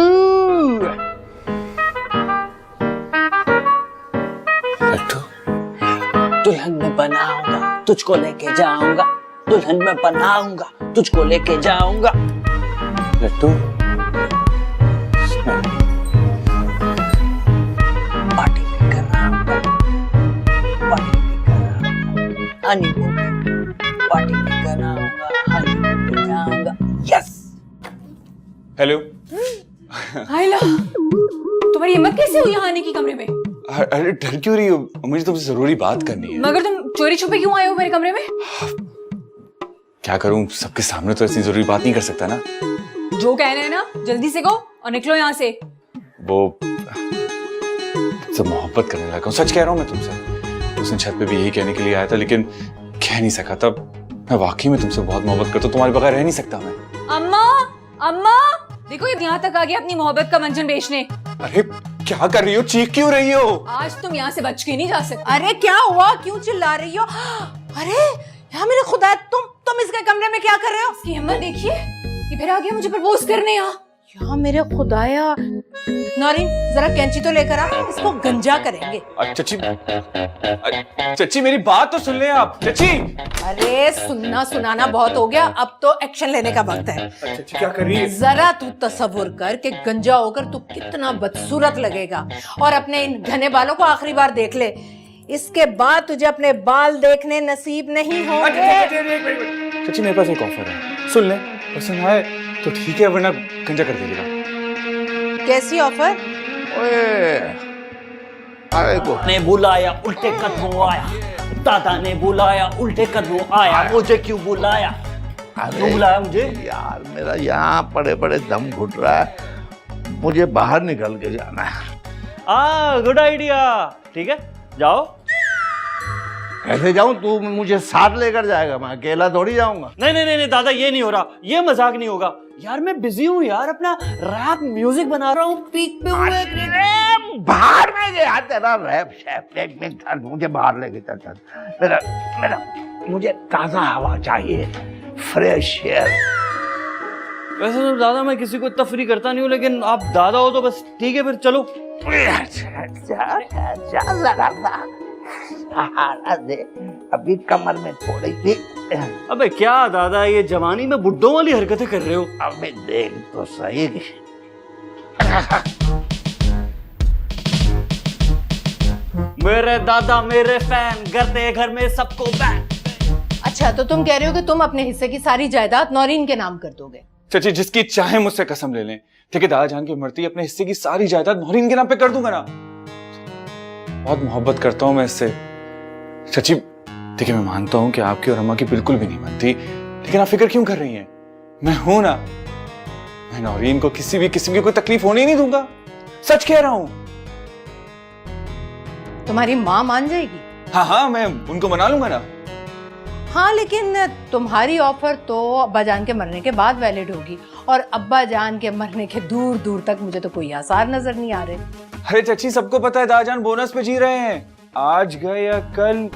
लट्टू? दुल्हन में बनाऊंगा, तुझको लेके जाऊंगा, दुल्हन में बनाऊंगा, तुझको लेके जाऊंगा। लट्टू? पार्टी भी कराऊंगा, पार्टी भी कराऊंगा, हनीमून पे पार्टी भी कराऊंगा, हनीमून पे जाऊंगा। यस। हेलो। हाइला, तुम्हारी हिम्मत कैसे हुई यहाँ आने की कमरे में? अरे डर क्यों रही हो? मुझे तुमसे जरूरी बात करनी है। मगर तुम चोरी छुपे क्यों आए हो मेरे कमरे में? क्या करूं, सबके सामने तो ऐसी जरूरी बात नहीं कर सकता ना। जो कहना है ना जल्दी से कहो और निकलो यहाँ से। वो सब मोहब्बत करने लगा हूं, सच कह रहा हूं मैं तुमसे। उस दिन छत पे भी यही कहने के लिए आया था, लेकिन कह नहीं सका। तब मैं वाकई में तुमसे बहुत मोहब्बत करता हूं, तुम्हारे बगैर रह नहीं सकता मैं। अम्मा, अम्मा, देखो ये यहाँ तक आ गया अपनी मोहब्बत का मंजन बेचने। अरे क्या कर रही हो? चीख क्यों रही हो? आज तुम यहाँ से बच के नहीं जा सकते। अरे क्या हुआ, क्यों चिल्ला रही हो? अरे यार मेरे खुदा, तुम इसके कमरे में क्या कर रहे हो? इसकी हिम्मत देखिए, ये फिर आ गया मुझे प्रपोज करने यहाँ। यार मेरे खुदाया। नौरीन जरा कैंची तो लेकर आ, इसको गंजा करेंगे। चची, चची मेरी बात तो सुन ले आप। चची, अरे सुनना सुनाना बहुत हो गया, अब तो एक्शन लेने का वक्त है। चची क्या कर रही है? जरा तू तसव्वुर कर कि गंजा होकर तू कितना बदसूरत लगेगा और अपने इन घने बालों को आखिरी बार देख ले, इसके बाद तुझे अपने बाल देखने नसीब नहीं होंगे। चची मेरे पास एक ऑफर है, सुन ले। पसंद आए तो ठीक है, वरना गंजा कर दीजिएगा। कैसी ऑफर? अरे को ने बुलाया उल्टे कदमों आया, दादा ने बुलाया उल्टे कदमों आया, मुझे क्यों बुलाया? क्यों बुलाया मुझे? यार मेरा यहाँ पड़े पड़े दम घुट रहा है, मुझे बाहर निकल के जाना है। Good idea. ठीक है जाओ। कैसे जाऊं? तू मुझे साथ लेकर जाएगा, मैं अकेला थोड़ी जाऊंगा। नहीं नहीं नहीं दादा, ये नहीं हो रहा, ये मजाक नहीं होगा यार। मैं बिजी हूँ यार, अपना रैप म्यूजिक बना रहा हूँ, पीक पे हुए। बाहर में गया तेरा रैप शैप, मुझे बाहर लेके चल। मेरा मेरा मुझे ताजा हवा चाहिए, फ्रेश एयर। वैसे तो दादा मैं किसी को तफरी करता नहीं हूँ, लेकिन आप दादा हो तो बस ठीक है, फिर चलो। अभी कमर में थोड़ी सी। अबे क्या दादा, ये जवानी में बुड्ढों वाली हरकतें कर रहे हो? अबे देख तो सही। मेरे दादा मेरे फैन, करते घर में सबको बैन। अच्छा तो तुम कह रहे हो कि तुम अपने हिस्से की सारी जायदाद नौरीन के नाम कर दोगे? चची जिसकी चाहे मुझसे कसम ले लें, ठीक है, दादा जान की मरती अपने हिस्से की सारी जायदाद नौरीन के नाम पे कर दूंगा ना। बहुत मोहब्बत करता हूं मैं इससे। चची देखिए, मैं मानता हूं कि आपकी और अम्मा की बिल्कुल भी नहीं बनती, लेकिन आप फिक्र क्यों कर रही हैं? मैं हूं ना, मैं नौरीन को किसी भी किस्म की कोई तकलीफ होने ही नहीं दूंगा। सच कह रहा हूं। तुम्हारी माँ मान जाएगी? हाँ हाँ, मैं उनको मना लूंगा ना। हाँ लेकिन तुम्हारी ऑफर तो अब्बा जान के मरने के बाद वैलिड होगी, और अब्बा जान के मरने के दूर दूर तक मुझे तो कोई आसार नजर नहीं आ रहे। अरे चची सबको पता है दादाजान बोनस पे जी रहे हैं, आज गए या कल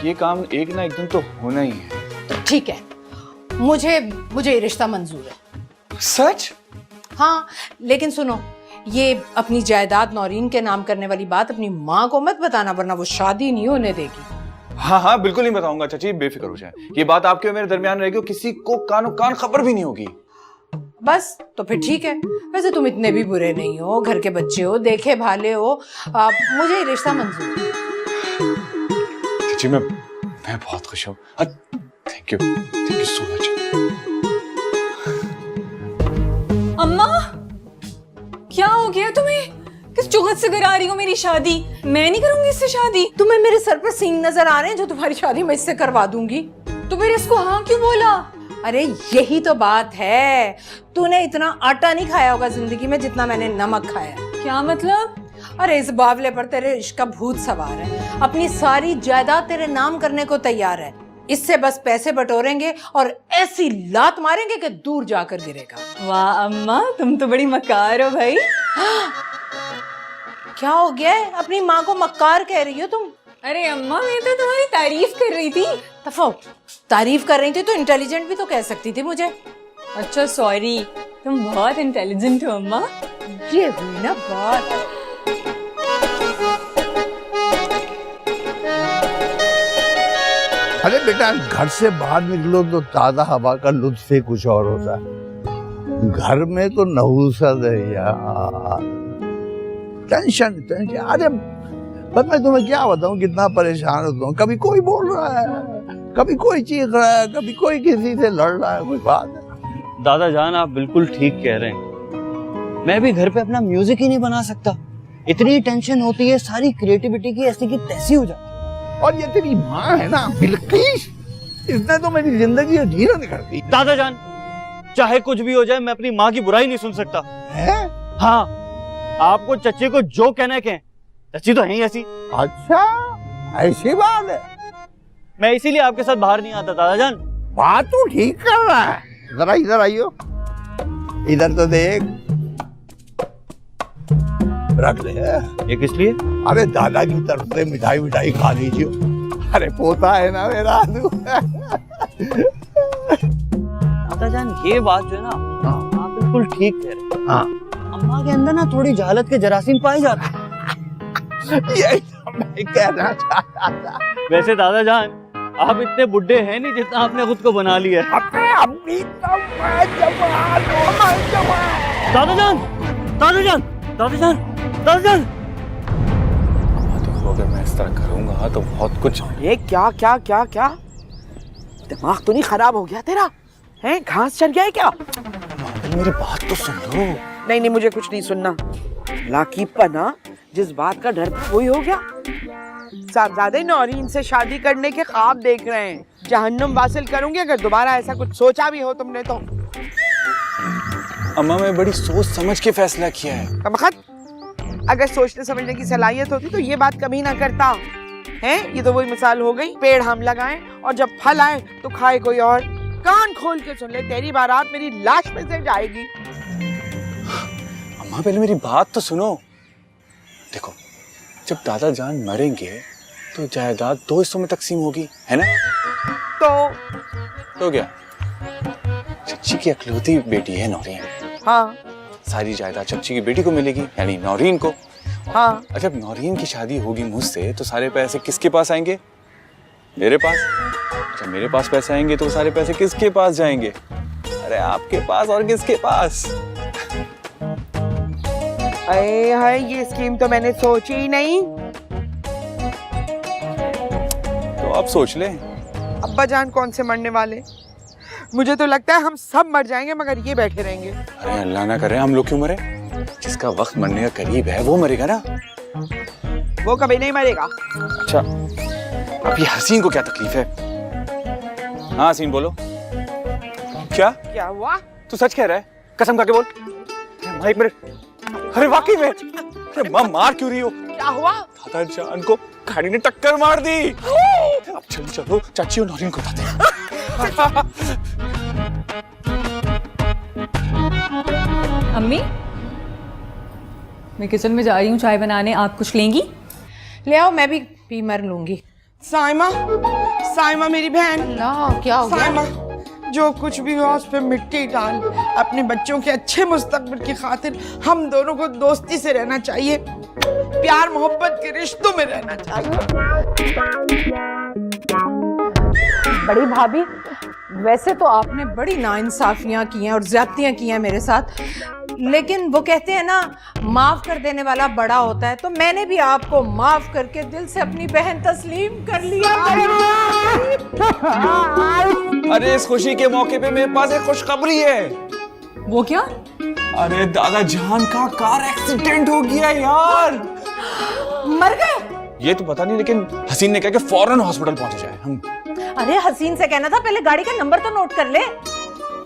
ये काम एक ना एक दिन तो होना ही है। तो ठीक है, मुझे ये रिश्ता मंजूर है। सच? हाँ लेकिन सुनो, ये अपनी जायदाद नौरीन के नाम करने वाली बात अपनी माँ को मत बताना, वरना वो शादी नहीं होने देगी। हाँ हाँ बिल्कुल नहीं बताऊंगा चाची, बेफिक्र हो जाए। ये बात आपके और मेरे दरमियान रहेगी और किसी को कानो कान खबर भी नहीं होगी। बस तो फिर ठीक है। वैसे तुम इतने भी बुरे नहीं हो, घर के बच्चे हो, देखे भाले हो, मुझे ये रिश्ता मंजूर है। चाची मैं बहुत खुश हूँ। Thank you so much. अम्मा क्या हो गया तुम्हें? किस जुगत से करा रही हो मेरी शादी? मैं नहीं करूंगी इससे शादी। तुम्हें मेरे सर पर सींग नजर आ रहे हैं जो तुम्हारी शादी मैं इससे करवा दूंगी? तो फिर इसको हाँ क्यों बोला? अरे यही तो बात है, तूने इतना आटा नहीं खाया होगा जिंदगी में जितना मैंने नमक खाया। क्या मतलब? अरे इस बावले पर तेरे इश्क का भूत सवार है, अपनी सारी जायदाद तेरे नाम करने को तैयार है। इससे बस पैसे बटोरेंगे और ऐसी लात मारेंगे कि दूर जाकर गिरेगा। वाह अम्मा, तुम तो बड़ी मक्कार हो भाई। क्या हो गया है? अपनी माँ को मक्कार कह रही हो तुम? अरे अम्मा मैं तो तुम्हारी तारीफ कर रही थी। तफो, तारीफ कर रही थी तो इंटेलिजेंट भी तो कह सकती थी मुझे। अच्छा सॉरी, तुम बहुत इंटेलिजेंट हो अम्मा। ये हुई ना बात। अरे बेटा, घर से बाहर निकलो तो ताजा हवा का लुत्फ ही कुछ और होता है। घर में तो नहुसत है यार, टेंशन। अरे बस मैं तुम्हें क्या बताऊं, कितना परेशान होता हूँ। कभी कोई बोल रहा है, कभी कोई चीख रहा है, कभी कोई किसी से लड़ रहा है। कोई बात है? दादा जान आप बिल्कुल ठीक कह रहे हैं। मैं भी घर पे अपना म्यूजिक ही नहीं बना सकता, इतनी टेंशन होती है, सारी क्रिएटिविटी की ऐसी की तैसी हो जाती है। और ये तेरी माँ है ना बिल्किस, इसने तो मेरी जिंदगी अधीरा कर दी। दादा जान चाहे कुछ भी हो जाए, मैं अपनी माँ की बुराई नहीं सुन सकता। है? हाँ, आपको चच्चे को जो कहना है कहें, चच्ची तो है ही ऐसी। अच्छा ऐसी बात है? मैं इसीलिए आपके साथ बाहर नहीं आता दादा जान। बात तो ठीक कर रहा है। जरा इधर आइयो, इधर तो देख। रख ले। ये किस लिए? अरे दादा की तरफ से मिठाई मिठाई खा लीजिए। अरे पोता है ना मेरा। दादा जान ये बात जो है ना, आप बिल्कुल ठीक कह रहे हैं। हाँ, अम्मा के अंदर ना थोड़ी जहालत के जरासीम पाए जाते हैं। यही तो मैं कहना चाहता था। वैसे दादा जान आप इतने बुड्ढे हैं नहीं जितना आपने खुद को बना लिया है। अभी तो मैं जवान हूँ, मैं जवान। दादा जान, दादा जान, दादा जान, दादा जान। तो अगर मैं इस तरह करूंगा तो बहुत कुछ। ये क्या क्या क्या क्या, दिमाग तो नहीं खराब हो गया तेरा? हैं, घास चढ़ गया है क्या? मेरी बात तो सुन लो। नहीं नहीं, मुझे कुछ नहीं सुनना। लाकी पना, जिस बात का डर था वही हो गया। साहबजादे नौरीन से शादी करने के ख्वाब देख रहे हैं। जहन्नुम वासिल करूंगी अगर दोबारा ऐसा कुछ सोचा भी हो तुमने तो। अम्मा मैं बड़ी सोच समझ के फैसला किया है। कमखत, अगर सोचने समझने की सलाहियत होती तो ये बात कभी ना करता है। ये तो वही मिसाल हो गई, पेड़ हम लगाएं और जब फल आए तो खाए कोई और। कान खोल के सुन ले, तेरी बारात मेरी लाश में से जाएगी। अम्मा पहले मेरी बात तो सुनो। देखो, जब दादा जान मरेंगे तो जायदाद 2 हिस्सों में तकसीम होगी, है ना? तो क्या? चच्ची की अकलौती बेटी है नौरीन। हाँ सारी जायदाद चच्ची की बेटी को मिलेगी, यानी नौरीन को। हाँ। जब नौरीन की शादी होगी मुझसे तो सारे पैसे किसके पास आएंगे? मेरे पास। जब मेरे पास पैसे आएंगे तो सारे पैसे किसके पास जाएंगे? अरे आपके पास, और किसके पास? अरे हाय, ये स्कीम तो मैंने सोची ही नहीं। तो आप सोच लें। अब्बा जान कौन से मरने वाले? मुझे तो लगता है हम सब मर जाएंगे मगर ये बैठे रहेंगे। अरे अल्लाह ना करे हम लोग क्यों मरे? जिसका वक्त मरने का करीब है वो मरेगा ना। वो कभी नहीं मरेगा। अच्छा, अब ये हसीन को क्या तकलीफ है? हाँ हसीन बोलो। क्या हुआ? तू सच कह रहा है? कसम खा के बोल। माइक मेरे। अरे वाकई में? अरे माँ मार क्यों रही हो? क्या हुआ? दादा जान को गाड़ी ने टक्कर मार दी। अब चलो चाची और नौरीन को बताते हैं। अम्मी मैं किचन में जा रही हूँ चाय बनाने, आप कुछ लेंगी? ले आओ, मैं भी पी मर लूंगी। साइमा, साइमा मेरी बहन। ला, क्या हो गया? साइमा, जो कुछ भी हो उस पे मिट्टी डाल। अपने बच्चों के अच्छे मुस्तकबिल की खातिर हम दोनों को दोस्ती से रहना चाहिए, प्यार मोहब्बत के रिश्तों में रहना चाहिए। बड़ी भाभी, वैसे तो आपने बड़ी नाइंसाफियां की हैं और ज्यादतियां की हैं मेरे साथ, लेकिन वो कहते हैं ना, माफ कर देने वाला बड़ा होता है, तो मैंने भी आपको माफ करके दिल से अपनी बहन तस्लीम कर लिया। अरे इस खुशी के मौके पे मेरे पास एक खुशखबरी है। वो क्या? अरे दादा जान का कार एक्सीडेंट हो गया यार। मर गए? ये तो पता नहीं, लेकिन हसीन ने कहा कि फौरन हॉस्पिटल पहुंचे जाए हम। अरे हसीन से कहना था पहले गाड़ी का नंबर तो नोट कर ले।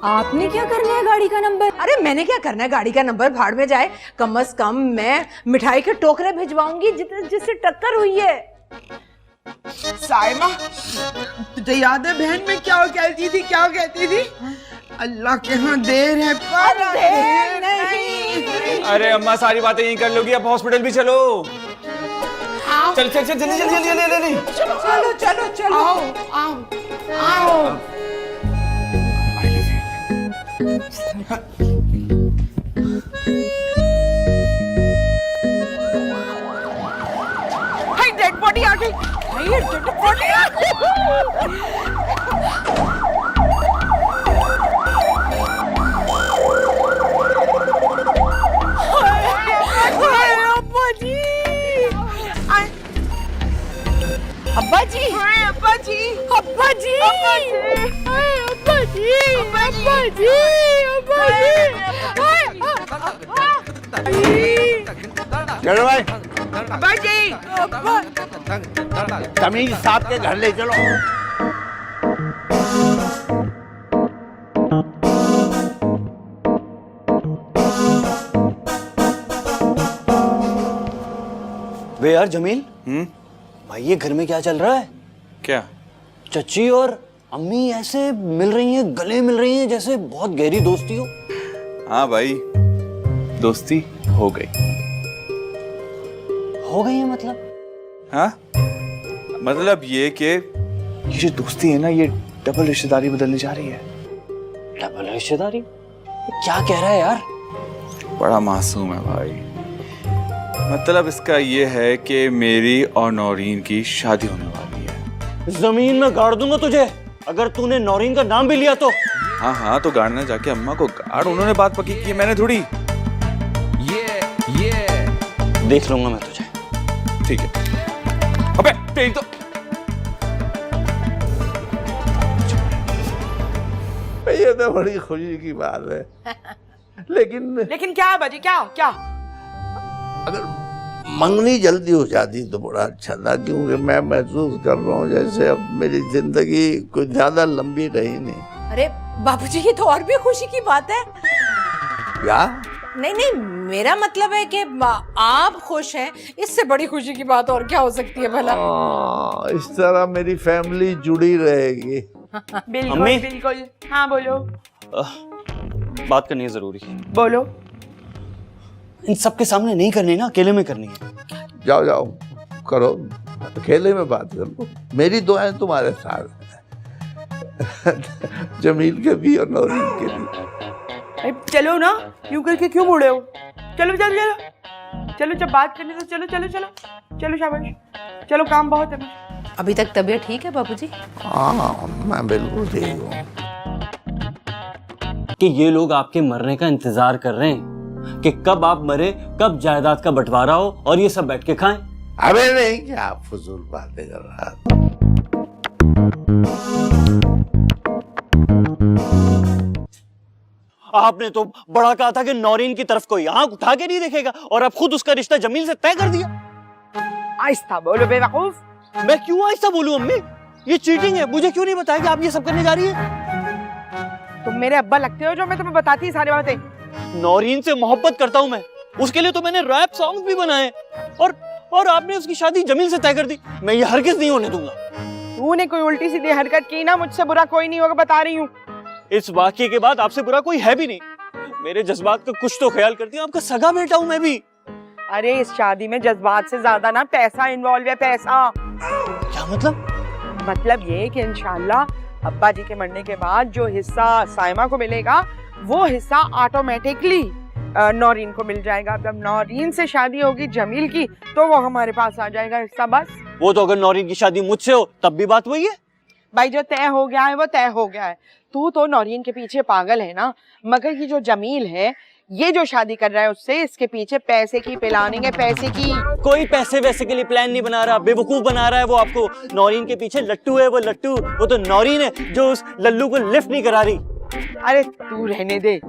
आपने क्या करना है गाड़ी का नंबर? अरे मैंने क्या करना है, गाड़ी का नंबर भाड़ में जाए, कम से कम मैं मिठाई के टोकरे भिजवाऊंगी जिससे टक्कर हुई है। साइमा, तुझे याद है बहन में क्या कहती थी, क्या कहती थी? अल्लाह के यहाँ देर है पर देर नहीं। अरे अम्मा सारी बातें यहीं कर लोगी, अब हॉस्पिटल भी चलो। चल चल चल जल्दी जल्दी जल्दी जल्दी। चलो चलो चलो। आओ आओ आओ। हाय डेड बॉडी आ गई। हाय डेड बॉडी आ गई। अब्बा जी, अब्बा जी, अब्बा जी, अब्बा जी, अब्बा जी, अब्बा जी, अब्बा जी। चलो भाई, अब्बा जी, तमीज साहब के घर ले चलो। वे यार जमील, भाई ये घर में क्या चल रहा है? क्या? चची और अम्मी ऐसे मिल रही हैं, गले मिल रही हैं जैसे बहुत गहरी दोस्ती हो। हाँ भाई, दोस्ती हो गई। हो गई है मतलब? हाँ, मतलब ये कि ये जो दोस्ती है ना, ये डबल रिश्तेदारी बदलने जा रही है। डबल रिश्तेदारी? क्या कह रहा है यार? बड़ा मासूम है भाई। मतलब इसका ये है कि मेरी और नौरीन की शादी होने वाली है। जमीन में गाड़ दूंगा तुझे अगर तूने नौरीन का नाम भी लिया तो। हाँ हाँ, तो गाड़ना जाके अम्मा को गाड़, उन्होंने बात पक्की की है, मैंने थोड़ी। देख लूंगा मैं तुझे। ठीक है। अबे तेरी तो ये तो बड़ी खुशी की बात है, लेकिन क्या है बाजी, क्या क्या? अगर मंगनी जल्दी हो जाती तो बड़ा अच्छा था, क्योंकि मैं महसूस कर रहा हूँ जैसे अब मेरी जिंदगी कुछ ज्यादा लंबी रही नहीं। अरे बाबूजी, ये तो और भी खुशी की बात है। क्या? नहीं नहीं, मेरा मतलब है कि आप खुश हैं, इससे बड़ी खुशी की बात और क्या हो सकती है भला? इस तरह मेरी फैमिली जुड़ी रहेगी। बिल्कुल अम्मी? बिल्कुल। हाँ बोलो बात करनी है जरूरी। बोलो। इन सबके सामने नहीं करनी ना, अकेले में करनी है। जाओ जाओ करो, अकेले में बात कर लो, मेरी दुआएं तुम्हारे साथ हैं। जमील के भी और नौरीन के भी। चलो ना, यूं करके क्यों मुड़े हो? चलो चलो चलो चलो, जब बात करनी तो चलो चलो चलो चलो, शाबाश चलो, काम बहुत है। अभी तक तबीयत ठीक है बाबूजी? हाँ, मैं बिल्कुल ठीक हूँ। कि ये लोग आपके मरने का इंतजार कर रहे हैं कि कब आप मरे, कब जायदाद का बंटवारा हो और ये सब बैठ के खाएं। अबे नहीं, क्या फजूल बातें कर रहा है। आपने तो बड़ा कहा था कि नौरीन की तरफ कोई आंख उठा के नहीं देखेगा, और अब खुद उसका रिश्ता जमील से तय कर दिया। आहिस्ता बोलो बेवकूफ। मैं क्यों आहिस्ता बोलूं अम्मी? ये चीटिंग है। मुझे क्यों नहीं बताया कि आप ये सब करने जा रही है? तुम मेरे अब्बा लगते हो जो मैं तुम्हें बताती सारी बातें। नौरीन से मोहब्बत करता हूं मैं, उसके लिए तो मैंने रैप सॉन्ग्स भी बनाए, और आपने उसकी शादी जमील से तय कर दी। मैं ये हरगिज़ नहीं होने दूंगा। तूने कोई उल्टी सीधी हरकत की ना, मुझसे बुरा कोई नहीं होगा, बता रही हूँ। इस वाकये के बाद आपसे बुरा कोई है भी नहीं। मेरे जज्बात का कुछ तो ख्याल करती हूँ, आपका सगा बेटा हूं मैं भी। अरे इस शादी में जज्बात से ज्यादा ना पैसा इन्वॉल्व है, पैसा। क्या मतलब? मतलब ये कि इंशाल्लाह अब्बा जी के मरने के बाद जो हिस्सा साइमा को मिलेगा वो हिस्सा ऑटोमेटिकली नौरीन को मिल जाएगा। जब नौरीन से शादी होगी जमील की तो वो हमारे पास आ जाएगा हिस्सा, बस। वो तो अगर नौरीन की शादी मुझसे हो तब भी बात वही है। भाई जो तय हो गया है वो तय हो गया है। तू तो नौरीन के पीछे पागल है ना, मगर ये जो जमील है ये जो शादी कर रहा है उससे, इसके पीछे पैसे की प्लानिंग है, पैसे की। कोई पैसे वैसे के लिए प्लान नहीं बना रहा, बेवकूफ बना रहा है वो आपको। नौरीन के पीछे लट्टू है, वो लट्टू, वो तो नौरीन है जो उस लल्लू को लिफ्ट नहीं करा रही। अरे तू रहने दे,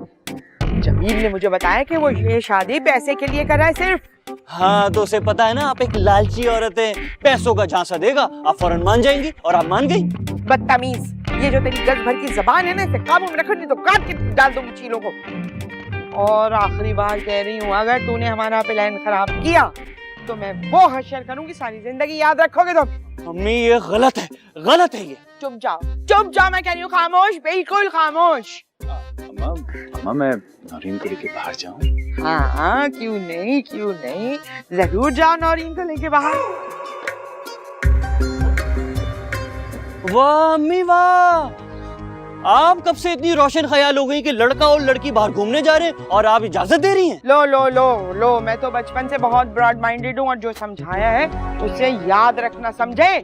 जमील ने मुझे बताया कि वो ये शादी पैसे के लिए कर रहा है सिर्फ। हाँ तो उसे पता है ना आप एक लालची औरत है, पैसों का झांसा देगा आप फौरन मान जाएंगी, और आप मान गई। बदतमीज, ये जो तेरी गज भर की जबान है ना इसे काबू में रखो, नहीं तो काट के डाल दूंगी चीलों को। और आखिरी बार कह रही हूँ, अगर तूने हमारा प्लान खराब किया तो मैं वो हश्र करूंगी सारी जिंदगी, याद रखोगे तुम। मम्मी ये गलत है, गलत है ये। चुप जाओ, चुप जाओ, मैं कह रही हूँ खामोश, बिल्कुल खामोश। अम्मा मैं नौरीन को लेके बाहर जाऊं? हाँ क्यों नहीं, क्यों नहीं, जरूर जाओ नौरीन को लेके बाहर। वाह अम्मी वाह, आप कब से इतनी रोशन ख्याल हो गई कि लड़का और लड़की बाहर घूमने जा रहे हैं और आप इजाजत दे रही हैं? लो लो लो लो, मैं तो बचपन से बहुत ब्रॉड माइंडेड हूँ और जो समझाया है उसे याद रखना, समझे?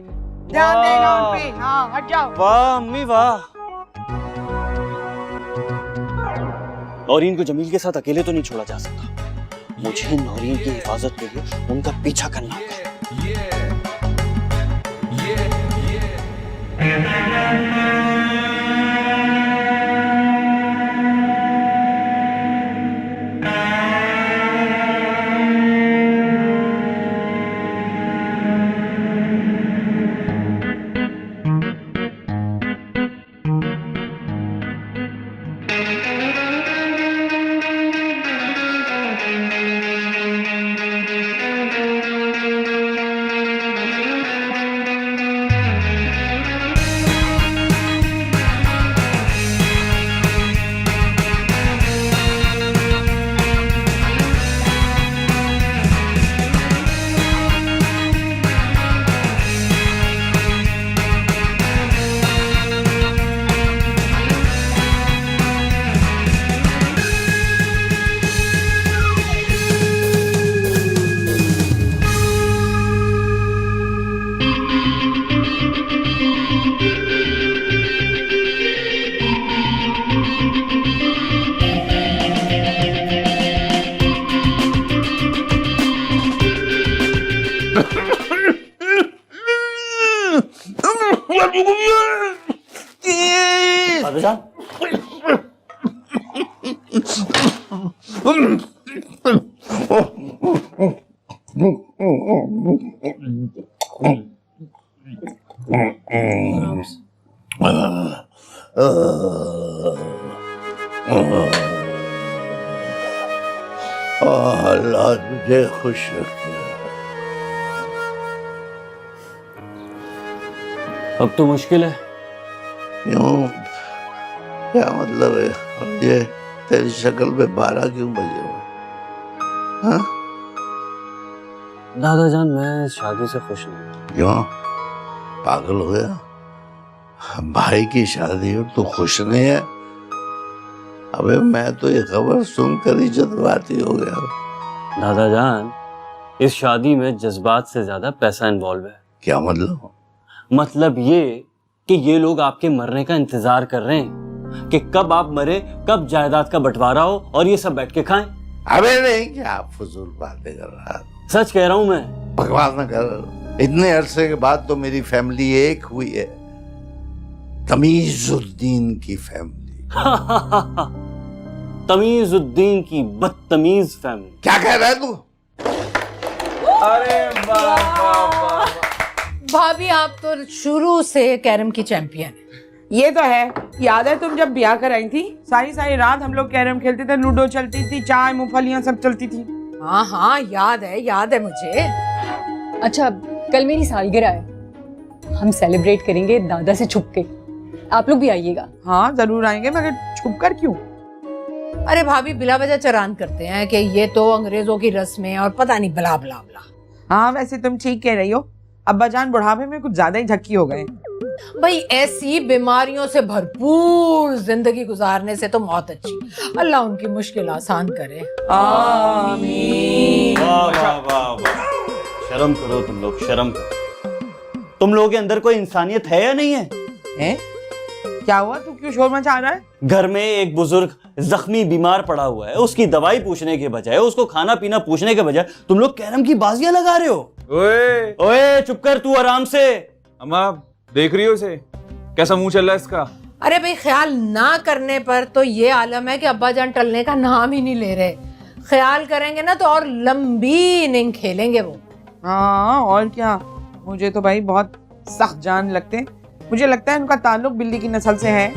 ध्यान देना उन पे। हाँ हट जाओ। वाह अम्मी वाह। नौरीन को जमील के साथ अकेले तो नहीं छोड़ा जा सकता, मुझे नौरीन की हिफाजत के लिए उनका पीछा करना होगा। अल्लाह तुझे खुश रखे। अब तो मुश्किल है। क्यों, क्या मतलब है? और ये तेरी शक्ल पे 12 क्यों बजे हुए? हाँ? दादा जान मैं इस शादी से खुश नहीं। क्यों, पागल हो गया? भाई की शादी और तू खुश नहीं है? अबे मैं तो ये खबर सुनकर ही जज्बाती हो गया। दादा जान इस शादी में जज्बात से ज्यादा पैसा इन्वॉल्व है। क्या मतलब? मतलब ये कि ये लोग आपके मरने का इंतजार कर रहे हैं कि कब आप मरे, कब जायदाद का बंटवारा हो और ये सब बैठ के खाएं। अबे नहीं, क्या फजूल बातें कर रहा है? सच कह रहा हूं मैं। बकवास न कर। इतने अरसे के बाद तो मेरी फैमिली एक हुई है, तमीजुद्दीन की फैमिली। तमीजुद्दीन की बदतमीज फैमिली। क्या कह रहा है तू? अरे वाह, भाभी आप तो शुरू से कैरम की चैंपियन है। ये तो है, याद है तुम जब ब्याह कर आई थी, सारी सारी रात हम लोग कैरम खेलते थे, लूडो चलती थी, चाय मूंगफलियां सब चलती थी। हाँ हाँ याद है मुझे। अच्छा कल मेरी सालगिरह है, हम सेलिब्रेट करेंगे दादा से छुप के, आप लोग भी आइएगा। हाँ जरूर आएंगे, मगर छुप कर क्यों? अरे भाभी बिला वजह चरान करते हैं कि ये तो अंग्रेजों की रस्में और पता नहीं बला बला बला। हाँ वैसे तुम ठीक कह रही हो, अब्बा जान बुढ़ापे में कुछ ज्यादा ही झक्की हो गए। भाई ऐसी बीमारियों से भरपूर जिंदगी गुजारने से तो मौत अच्छी। अल्लाह उनकी मुश्किल आसान करे। आमीन। वाह वाह वाह वाह, शर्म करो तुम लोग, शर्म करो। तुम लोगों के अंदर कोई इंसानियत है या नहीं है? हैं? क्या हुआ, तू क्यों शोर मचा रहा है? घर में एक बुजुर्ग जख्मी बीमार पड़ा हुआ है, उसकी दवाई पूछने के बजाय, उसको खाना पीना पूछने के बजाय तुम लोग कैरम की बाजियां लगा रहे हो। ओए ओए चुप कर, तू आराम से। अम्मा देख रही हो उसे, कैसा मुंह चल रहा है इसका? अरे भाई ख्याल ना करने पर तो ये आलम है कि अब्बा जान टलने का नाम ही नहीं ले रहे। ख्याल करेंगे ना तो और लंबी इनिंग खेलेंगे वो। हाँ और क्या, मुझे तो भाई बहुत सख्त जान लगते हैं। मुझे लगता है उनका ताल्लुक बिल्ली की नस्ल से है।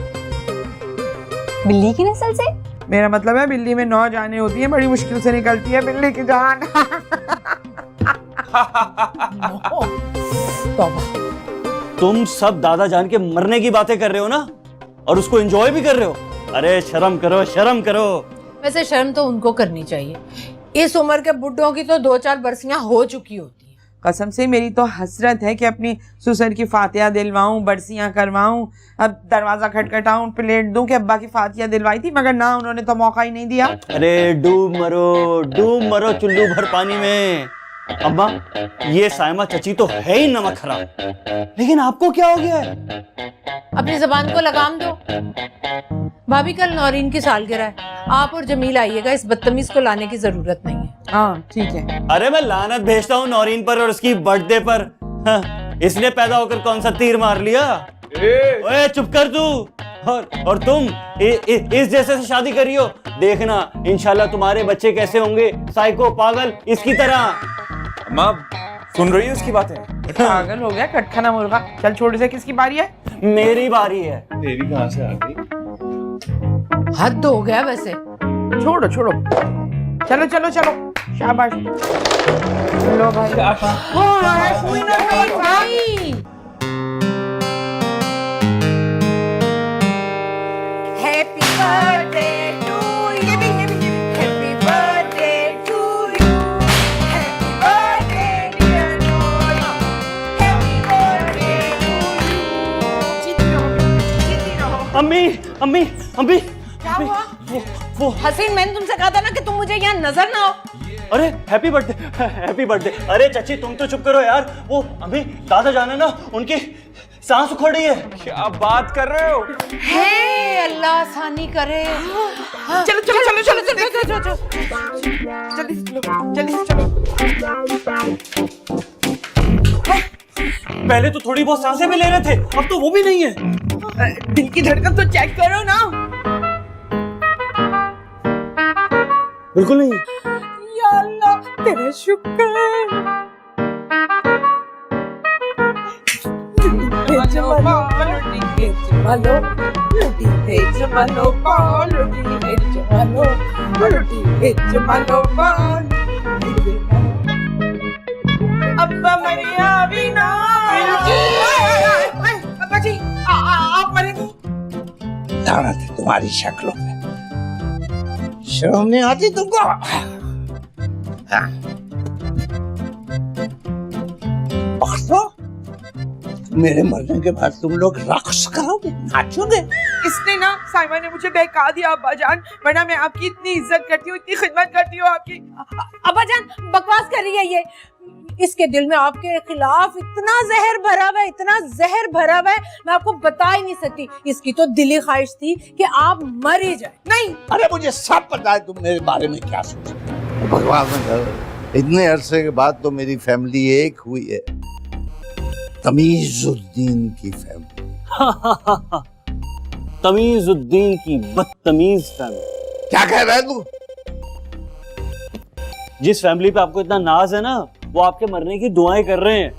बिल्ली की नस्ल से? मेरा मतलब है बिल्ली में 9 जानें होती हैं, बड़ी मुश्किल से निकलती है बिल्ली की जान। तौबा। तुम सब दादा जान के मरने की बातें कर रहे हो ना, और उसको एंजॉय भी कर रहे हो। अरे शर्म करो, शर्म करो। वैसे शर्म तो उनको करनी चाहिए। इस उम्र के बुड्ढों की तो 2-4 बरसियां हो चुकी होती हैं। कसम से मेरी तो हसरत है कि अपनी ससुर की फातिहा दिलवाऊं, बरसियां करवाऊं, अब दरवाजा खटखटाऊं, प्लेट दूं कि अब्बा की फातिहा दिलवाई थी, मगर ना, उन्होंने तो मौका ही नहीं दिया। अरे डूब मरो चुल्लू भर पानी में। अम्मा ये साइमा चची तो है ही नमक हराम, लेकिन आपको क्या हो गया है? अपनी जबान को लगाम दो। भाभी कल नौरीन की सालगिरह है, आप और जमील आइएगा, इस बदतमीज को लाने की जरूरत नहीं है। हाँ ठीक है। अरे मैं लानत भेजता हूँ नौरीन पर और उसकी बर्थडे पर। हाँ, इसने पैदा होकर कौन सा तीर मार लिया? ओए चुप कर तू। और तुम इस जैसे से शादी करी हो, देखना इंशाल्लाह तुम्हारे बच्चे कैसे होंगे, साइको पागल इसकी तरह। अम्मा सुन रही है उसकी बातें? पागल हो गया कटखाना मुर्गा। चल छोड़ इसे, किसकी बारी है? मेरी बारी है। तेरी कहाँ से आ गई? हद हो गया वैसे। छोड़ो छोड़ो, चलो चलो चलो, शाबाश। लो भाई। भाई happy birthday to you, happy birthday to you, happy birthday dear Nora, happy birthday to you. जीती रहो, जीती रहो। अम्मी अम्मी अम्मी, क्या हुआ? वो हसीन, मैंने तुमसे कहा था ना कि तुम मुझे यहाँ नजर ना हो। अरे हैप्पी बर्थडे, हैप्पी बर्थडे। अरे चाची तुम तो चुप करो यार, वो अभी दादा जाने ना, उनकी सांस उखड़ रही है। क्या बात कर रहे हो? हे अल्लाह आसानी करे। चलो चलो चलो चलो चलो चलो चलो जल्दी से चलो, जल्दी से चलो। पहले तो थोड़ी बहुत सांसें भी ले रहे थे, अब तो वो भी नहीं है। दिल की धड़कन तो चेक करो ना। बिल्कुल नहीं। या अल्लाह तेरा शुक्र। अब्बा मरिया भी ना। अब्बा जी आप मरेंगे। लानत है तुम्हारी शक्लों पे, शर्म नहीं आती तुमको? हाँ। बख्शो, मेरे मरने के बाद तुम लोग रक्स करोगे, नाचोगे? इसने ना, साइमा ने मुझे बहका दिया अब्बा जान, वरना मैं आपकी इतनी इज्जत करती हूँ, इतनी खिदमत करती हूँ आपकी। अब्बा जान बकवास कर रही है ये। इसके दिल में आपके खिलाफ इतना जहर भरा हुआ है, इतना जहर भरा हुआ है, मैं आपको बता ही नहीं सकती। इसकी तो दिली ख्वाहिश थी कि आप मर ही जाए। नहीं, अरे मुझे सब पता है तुम मेरे बारे में क्या सोचते हो। बकवास मत करो। इतने अरसे के बाद तो मेरी फैमिली एक हुई है, तमीजुद्दीन की फैमिली। तमीजुद्दीन की बदतमीज फैमिली। क्या कह रहा है तू? जिस फैमिली पे आपको इतना नाज है ना, वो आपके मरने की दुआएं कर रहे हैं।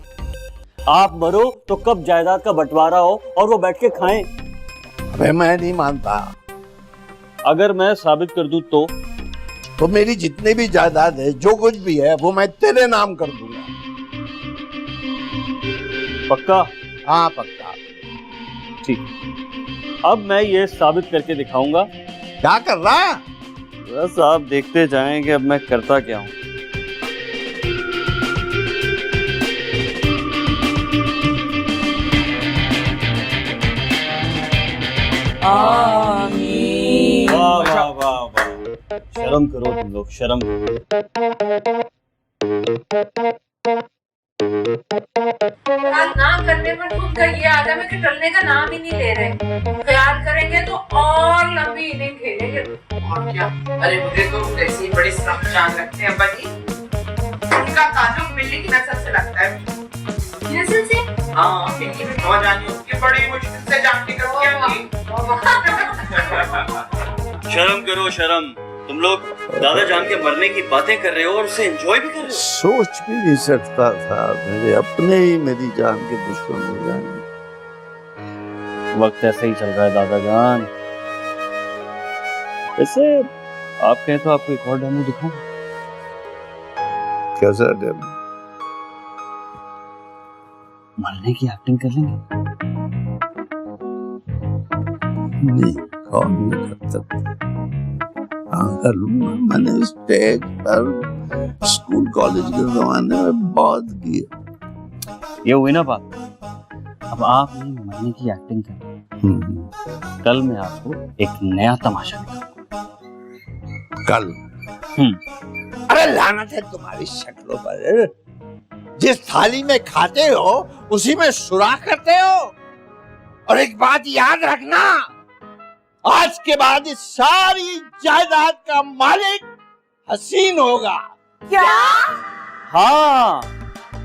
आप मरो तो कब जायदाद का बंटवारा हो और वो बैठ के खाएं। अबे मैं नहीं मानता। अगर मैं साबित कर दूं तो मेरी जितनी भी जायदाद है, जो कुछ भी है, वो मैं तेरे नाम कर दूंगा। पक्का? हाँ पक्का। ठीक, अब मैं ये साबित करके दिखाऊंगा। क्या कर रहा है? बस आप देखते जाएं कि अब मैं करता क्या हूं। आमीन। वाह वाह वाह वाह, शर्म करो तुम लोग, शर्म करो। ना करने पर खुद का ये आदम है कि टलने का नाम ही नहीं ले रहे। ख्याल करेंगे तो और लंबी इनिंग खेलेंगे। और क्या, अरे मुझे तो ऐसी बड़ी जान लगते हैं अब्बा जी, उनका ताल्लुक मिलने की नस्ल से लगता है। नस्ल से? हाँ, मिट्टी में नौजानियों की बड़ी मुश्किल से जान निकल के आती। शर्म करो, शर्म। तुम लोग दादा जान के मरने की बातें कर रहे हो और उसे एंजॉय भी कर रहे हो। सोच भी नहीं सकता था मेरे अपने ही मेरी जान के दुश्मन हो जाएंगे। वक्त ऐसे ही चल रहा है दादा जान। वैसे आप कहें तो आपको एक और डेमो दिखाऊं? कैसा डेमो? मरने की एक्टिंग कर लेंगे? नहीं, कौन नहीं कर सकता। हाँ, कर लूंगा। मैंने स्टेज पर स्कूल कॉलेज के जमाने में बहुत किए। ये हुई ना बात। अब आपने मरने की एक्टिंग कर, कल मैं आपको एक नया तमाशा दिखाऊंगा। कल? अरे लानत है तुम्हारी शक्लों पर। जिस थाली में खाते हो उसी में सुराख करते हो। और एक बात याद रखना, आज के बाद इस सारी जायदाद का मालिक हसीन होगा। क्या? हाँ,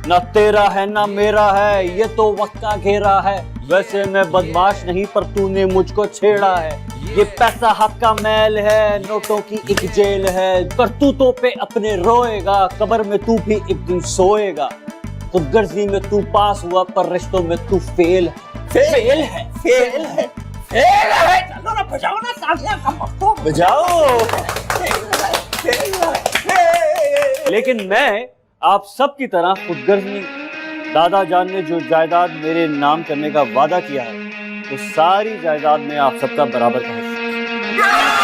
न तेरा है न मेरा है, ये तो वक्त का घेरा है। वैसे मैं बदमाश नहीं पर तूने मुझको छेड़ा है। ये पैसा हक का मैल है, नोटों की एक जेल है। करतूतों पे अपने रोएगा, कब्र में तू भी एक दिन सोएगा। खुदगर्जी में तू पास हुआ पर रिश्तों में तू फेल है। फेल है, फेल है, फेल है। चलो ना, बजाओ ना तालियां, कम वक्त बजाओ। लेकिन मैं आप सब की तरह खुदगर्ज नहीं। दादा जान ने जो जायदाद मेरे नाम करने का वादा किया है, वो सारी जायदाद में आप सबका बराबर का हिस्सा है।